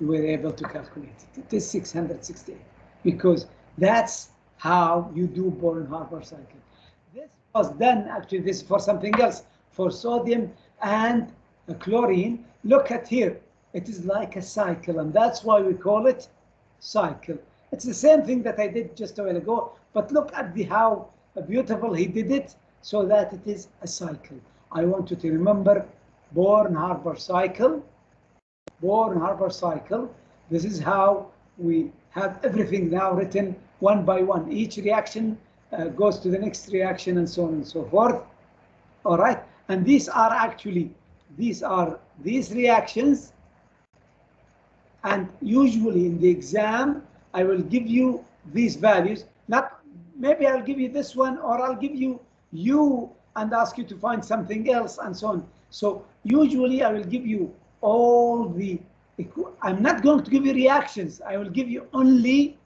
you were able to calculate it. It is 668 because that's how you do Born-Haber cycle. This was done, actually, this is for something else, for sodium and chlorine. Look at here. It is like a cycle, and that's why we call it cycle. It's the same thing that I did just a while ago, but look at how beautiful he did it so that it is a cycle. I want you to remember Born-Haber cycle. Born-Haber cycle. This is how we have everything now written one by one. Each reaction goes to the next reaction and so on and so forth. All right. And these are actually, these reactions. And usually in the exam, I will give you these values. Not, maybe I'll give you this one, or I'll give you and ask you to find something else and so on. So usually I will give you all the, I'm not going to give you reactions. I will give you only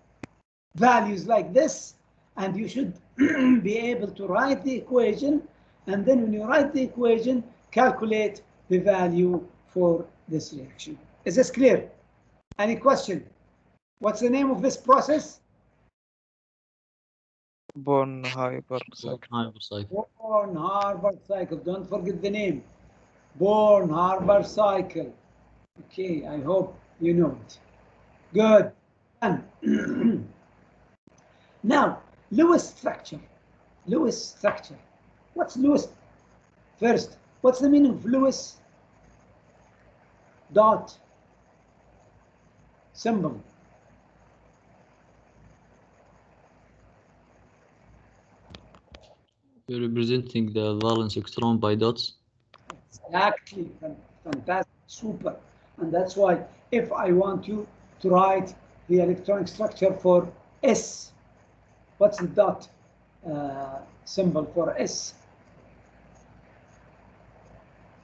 values like this, and you should be able to write the equation, and then when you write the equation, calculate the value for this reaction. Is this clear? Any question? What's the name of this process? Born-Haber cycle. Born-Haber cycle. Don't forget the name. Born-Haber cycle. Okay, I hope you know it. Good. Done. Now, Lewis structure. Lewis structure. What's Lewis? First, what's the meaning of Lewis dot symbol? You're representing the valence electron by dots. Exactly. Fantastic. Super. And that's why if I want you to write the electronic structure for S, what's the dot symbol for S?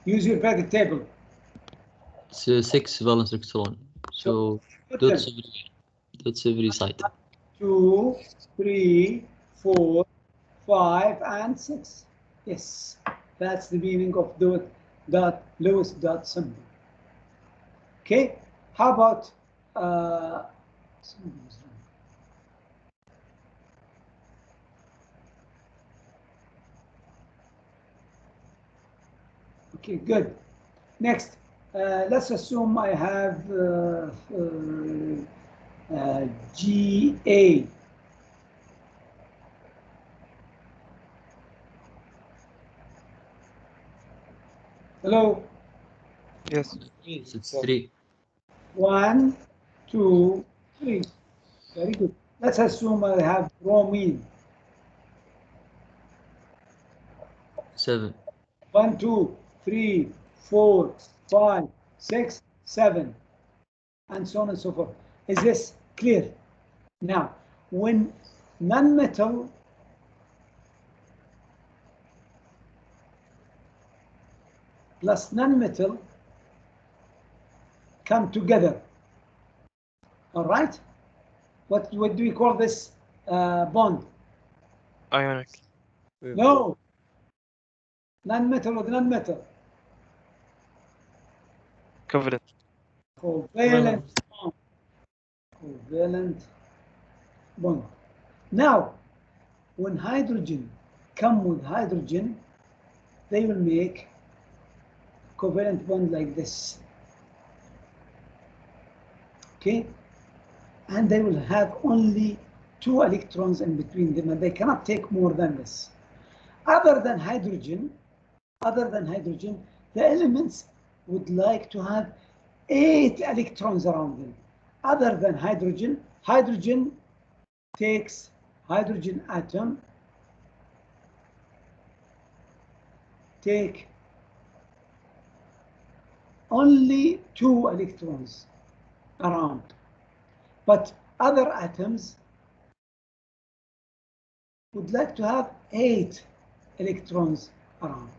Use your periodic table. It's 6 valence electron. So dots every side. 2, 3, 4, 5, and 6. Yes, that's the meaning of the Lewis dot symbol. Okay, how about okay, good. Next, let's assume I have GA. Hello? Yes. It's 3. 1, 2, 3. Very good. Let's assume I have bromine. 7. 1, 2, 3, 4, 5, 6, 7, and so on and so forth. Is this clear? Now, when non-metal plus non-metal come together, all right? What do we call this bond? Ionic. No. Non-metal with non-metal. Covalent. Covalent bond. Covalent bond. Now, when hydrogen come with hydrogen, they will make covalent bond like this. Okay? And they will have only 2 electrons in between them, and they cannot take more than this. Other than hydrogen, the elements would like to have 8 electrons around them. Other than hydrogen, hydrogen takes hydrogen atom, take only 2 electrons around. But other atoms would like to have 8 electrons around.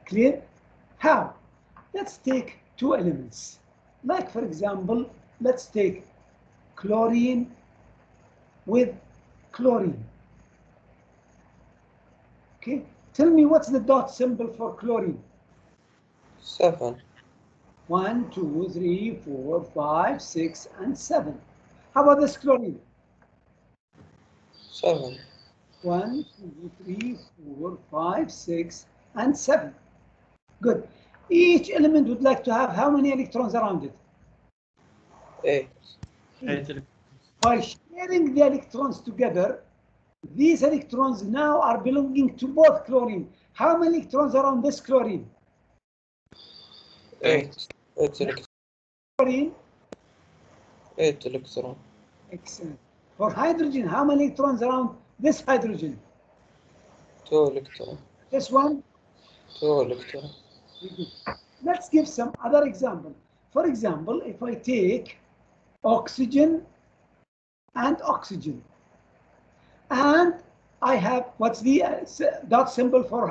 Clear? How? Let's take 2 elements. Like, for example, let's take chlorine with chlorine. Okay? Tell me what's the dot symbol for chlorine? 7. 1, 2, 3, 4, 5, 6, and 7. How about this chlorine? 7. 1, 2, 3, 4, 5, 6, and 7. Good. Each element would like to have how many electrons around it? 8. 8. By sharing the electrons together, these electrons now are belonging to both chlorine. How many electrons around this chlorine? 8. 8 electrons. Chlorine? 8 electrons. Excellent. For hydrogen, how many electrons around this hydrogen? 2 electrons. This one? 2 electrons. Let's give some other example. For example, if I take oxygen and oxygen, and I have, what's the dot symbol for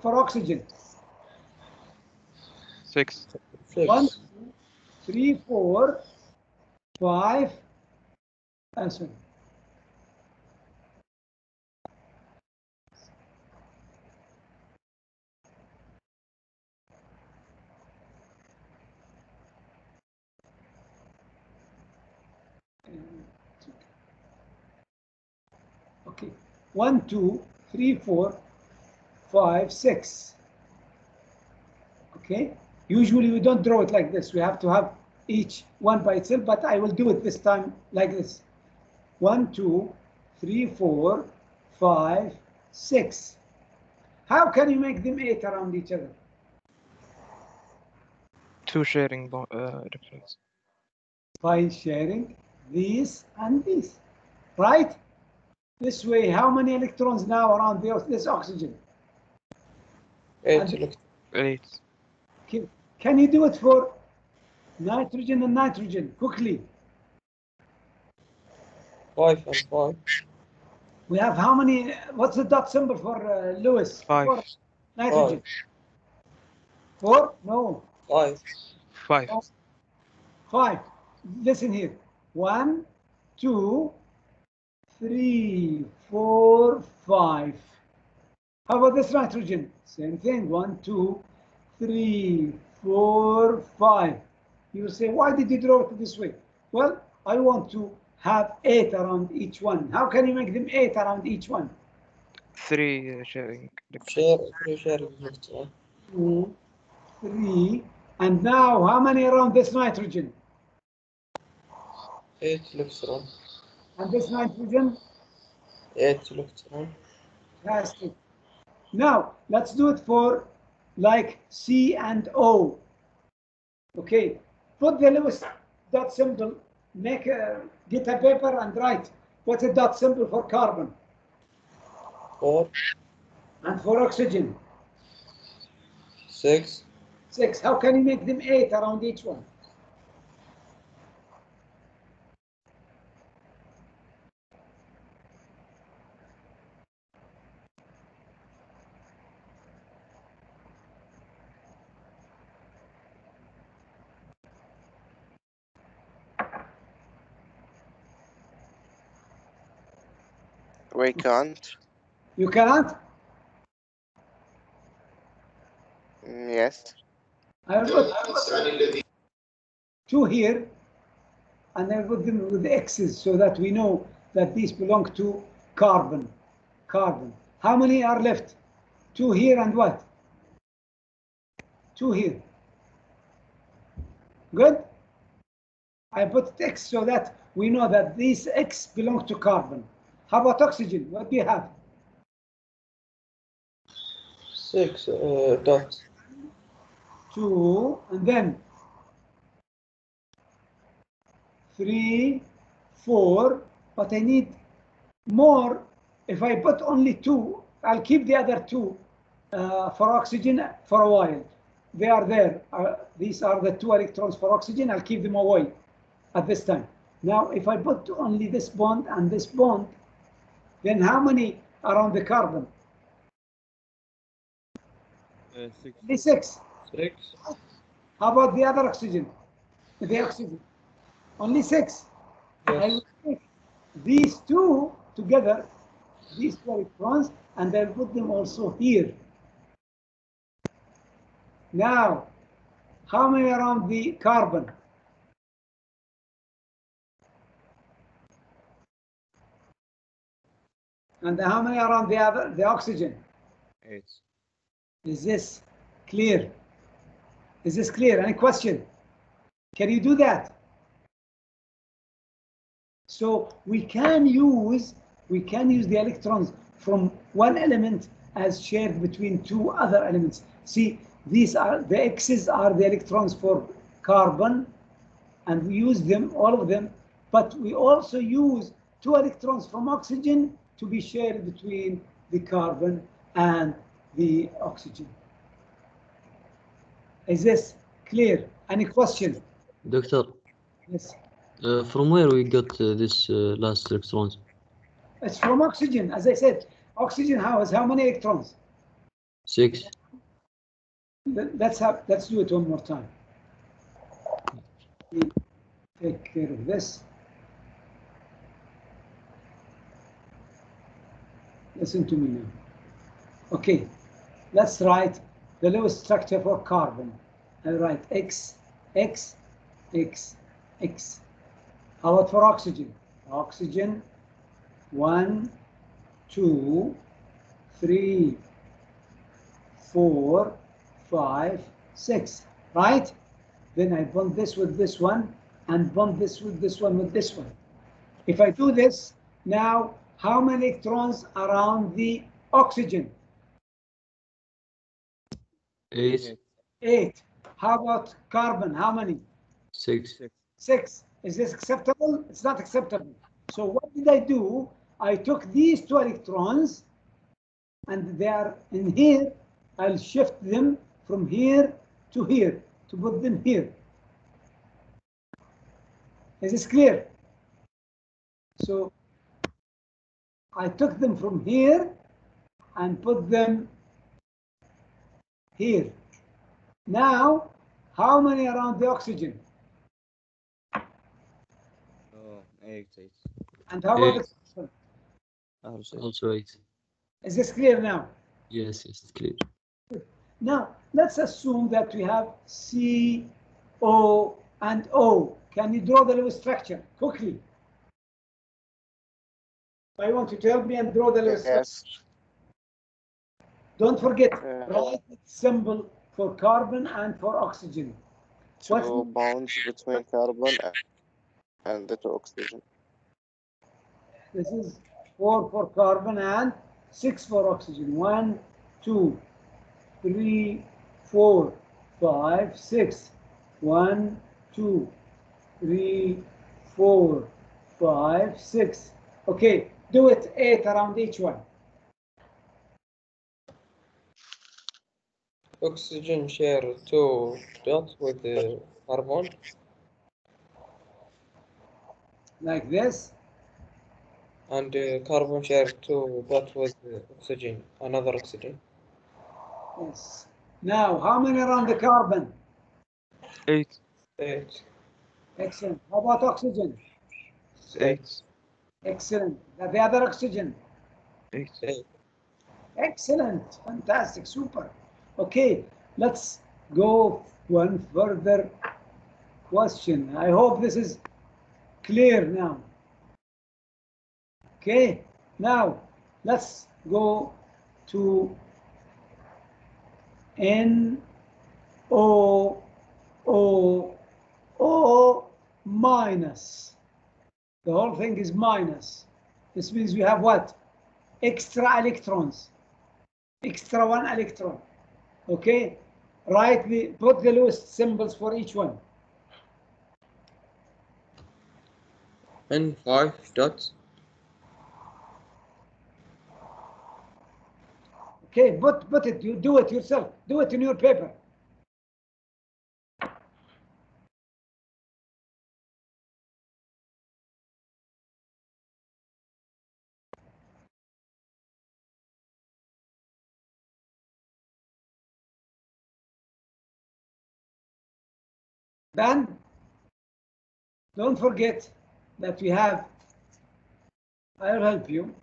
oxygen? 6. 1, 2, 3, 4, 5. Sorry. Okay, 1, 2, 3, 4, 5, 6. Okay, usually we don't draw it like this. We have to have each one by itself, but I will do it this time like this. 1, 2, 3, 4, 5, 6. How can you make them 8 around each other? 2 sharing electrons. By sharing these and these, right? This way, how many electrons now around this oxygen? 8 electrons. 8. Okay. Can you do it for nitrogen and nitrogen quickly? 5 and 5. We have how many? What's the dot symbol for Lewis? 5. For nitrogen. 4? No. 5. 5. 5. Listen here. 1, 2, 3, 4, 5. How about this nitrogen? Same thing. 1, 2, 3, 4, 5. You will say, why did you draw it this way? Well, I want to have 8 around each one. How can you make them 8 around each one? 3 sharing electrons. 3 sharing electrons. 2, 3. And now, how many around this nitrogen? 8 electrons. And this nitrogen? 8 electrons. Fantastic. Now, let's do it for like C and O. Okay, put the Lewis dot symbol, get a paper and write what's a dot symbol for carbon. 4. And for oxygen? 6. 6. How can you make them 8 around each one? We can't. You cannot? Yes. I will put 2 here, and I will put them with X's so that we know that these belong to carbon. Carbon. How many are left? 2 here and what? 2 here. Good? I put X so that we know that these X belong to carbon. How about oxygen? What do you have? 6 dots. 2, and then 3, 4, but I need more. If I put only 2, I'll keep the other 2 for oxygen for a while. They are there. These are the 2 electrons for oxygen. I'll keep them away at this time. Now, if I put only this bond and this bond, then how many are on the carbon? 6. 6. 6. How about the other oxygen? The oxygen. Only 6. Yes. I will take these 2 together, these 2 electrons, and I'll put them also here. Now, How many around the carbon? And how many around the oxygen? 8. Is this clear? Is this clear? Any question? Can you do that? So we can use the electrons from one element as shared between two other elements. See, these are the X's are the electrons for carbon, and we use them, all of them, but we also use 2 electrons from oxygen to be shared between the carbon and the oxygen. Is this clear? Any question? Doctor, Yes. from where we got this last electrons? It's from oxygen, as I said. Oxygen has how many electrons? 6. Let's do it one more time. Take care of this. Listen to me now. Okay, let's write the lowest structure for carbon. I'll write X, X, X, X. How about for oxygen? Oxygen, 1, 2, 3, 4, 5, 6, right? Then I bond this with this one and bond this with this one with this one. If I do this, now how many electrons around the oxygen? 8. 8. How about carbon? How many? 6. 6. Is this acceptable? It's not acceptable. So what did I do? I took these 2 electrons and they are in here. I'll shift them from here to here to put them here. Is this clear? So I took them from here and put them here. Now, how many around the oxygen? Oh, 8. And how about the carbon? Also 8. Is this clear now? Yes, it's clear. Now, let's assume that we have C, O, and O. Can you draw the Lewis structure quickly? I want you to help me and draw the Lewis structure. Don't forget, write the symbol for carbon and for oxygen. 2 bonds between carbon and the 2 oxygen. This is 4 for carbon and 6 for oxygen. 1, 2, 3, 4, 5, 6. 1, 2, 3, 4, 5, 6. Okay, do it 8 around each one. Oxygen share 2 dots with the carbon. Like this. And carbon share 2 dots with oxygen, another oxygen. Yes. Now, how many around the carbon? 8. 8. Excellent. How about oxygen? 8. Excellent. The other oxygen? 8. Excellent. Fantastic. Super. Okay, let's go one further question. I hope this is clear now. Okay, now let's go to NO minus. The whole thing is minus. This means we have what? Extra electrons. Extra 1 electron. Okay, put the Lewis symbols for each one. And 5 dots. Okay, put it. You do it yourself. Do it in your paper. Then, don't forget that we have, I'll help you.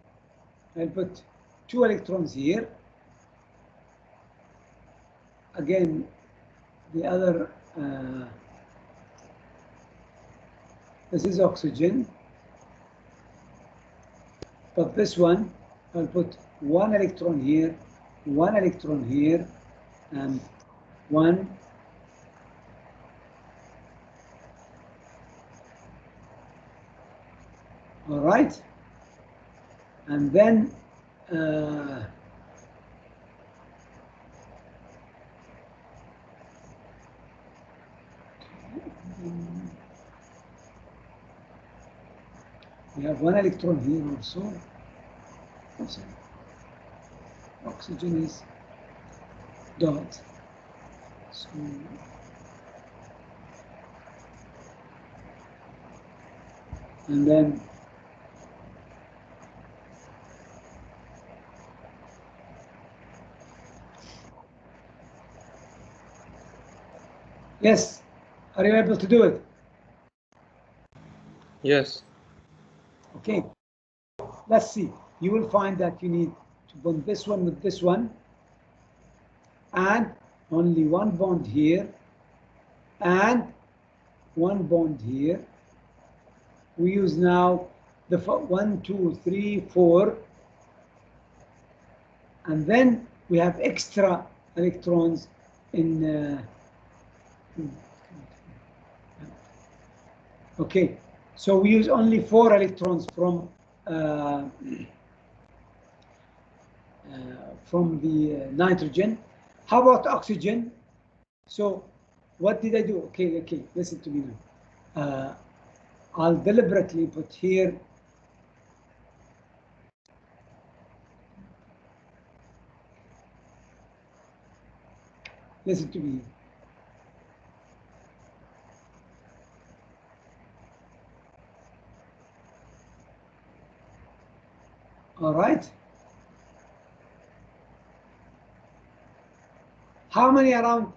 I'll put 2 electrons here. Again, the other this is oxygen, but this one, I'll put one electron here, and one. All right, and then we have one electron here also. Oxygen is dot. So and then yes, are you able to do it? Yes. Okay, let's see. You will find that you need to bond this one with this one, and only one bond here, and one bond here. We use now the 1, 2, 3, 4, and then we have extra electrons in. Okay, so we use only 4 electrons from the nitrogen. How about oxygen? So what did I do? Okay, listen to me now. I'll deliberately put here listen to me. All right. How many around?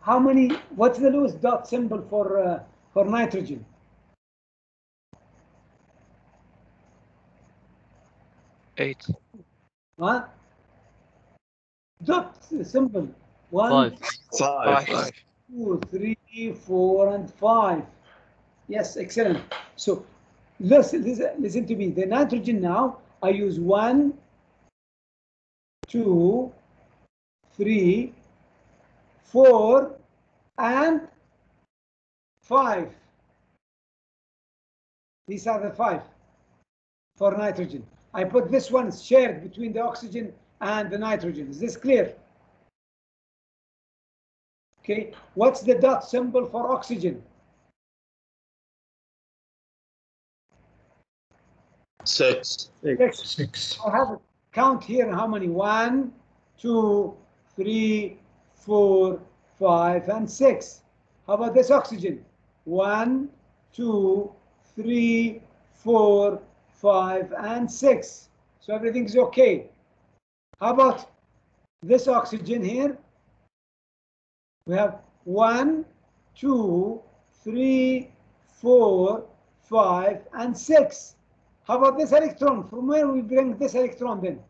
How many? What's the Lewis dot symbol for nitrogen? Eight. What? Dot symbol. 5. 5. 2, 3, 4, and 5. Yes, excellent. So listen to me. The nitrogen now, I use 1, 2, 3, 4, and 5. These are the 5 for nitrogen. I put this one shared between the oxygen and the nitrogen. Is this clear? Okay, what's the dot symbol for oxygen? 6. 6. I have a count here. How many? 1, 2, 3, 4, 5, and 6. How about this oxygen? 1, 2, 3, 4, 5, and 6. So everything's okay. How about this oxygen here? We have 1, 2, 3, 4, 5, and 6. How about this electron? From where we bring this electron then?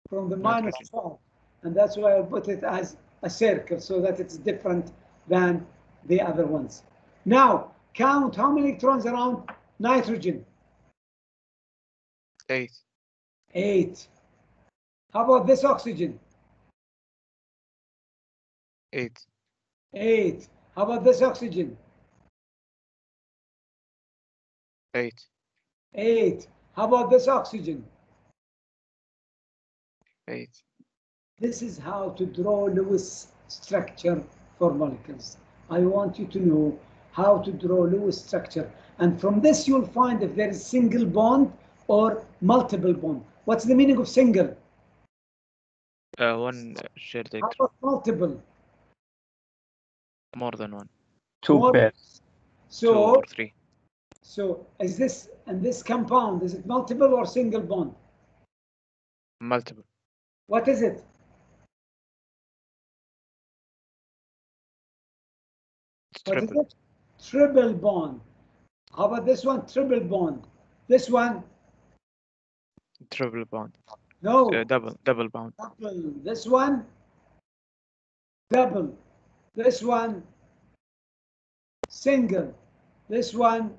From the minus charge. And that's why I put it as a circle so that it's different than the other ones. Now, count how many electrons around nitrogen? 8. 8. How about this oxygen? 8. 8. How about this oxygen? 8. 8. How about this oxygen? 8. This is how to draw Lewis structure for molecules. I want you to know how to draw Lewis structure. And from this, you'll find if there is single bond or multiple bond. What's the meaning of single? One shared How electron. about multiple? More than one. 2 pairs. 2 or 3. So is this, and this compound, is it multiple or single bond? Multiple. What is it? What is it? Triple bond. How about this one? Triple bond. This one? Triple bond. No. Double bond. Double. This one? double. This one, single. This one,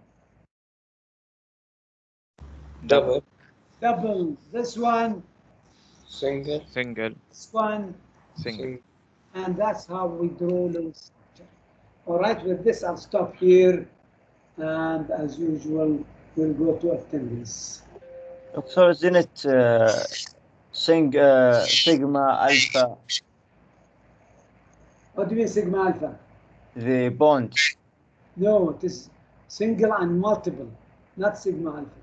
double. double. This one, Single. Single. this one, Single. and that's how we draw the structure. All right, with this I'll stop here, and as usual, we'll go to attendance. Doctor, isn't it sigma alpha, What do you mean sigma alpha? the bond? No, it is single and multiple, not sigma alpha.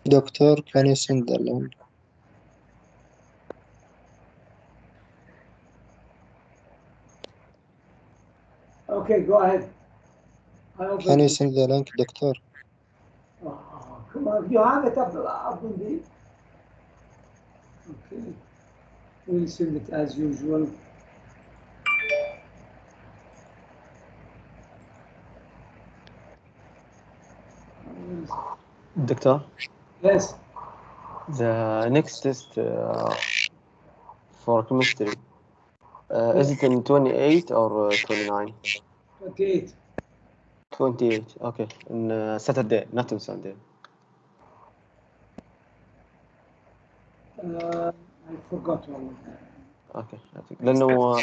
Doctor, can you send the link? Okay, go ahead. Can you send the link, Doctor? Oh, come on, you have it up on the. Okay, we'll send it as usual. Doctor, Yes. the next test for chemistry, is it in 28 or 29? 28. 28, okay. On Saturday, not on Sunday. I forgot one. اوكي لانه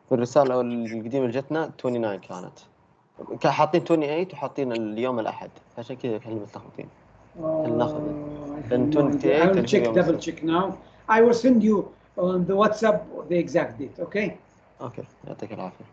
في الرساله القديمه اللي جتنا 29 كانت حاطين 28 وحاطين اليوم الاحد عشان كذا احنا متلخبطين. هل ناخذ لان 28 I will check, double check now. I will send you on the WhatsApp the exact date, okay? اوكي يعطيك العافيه.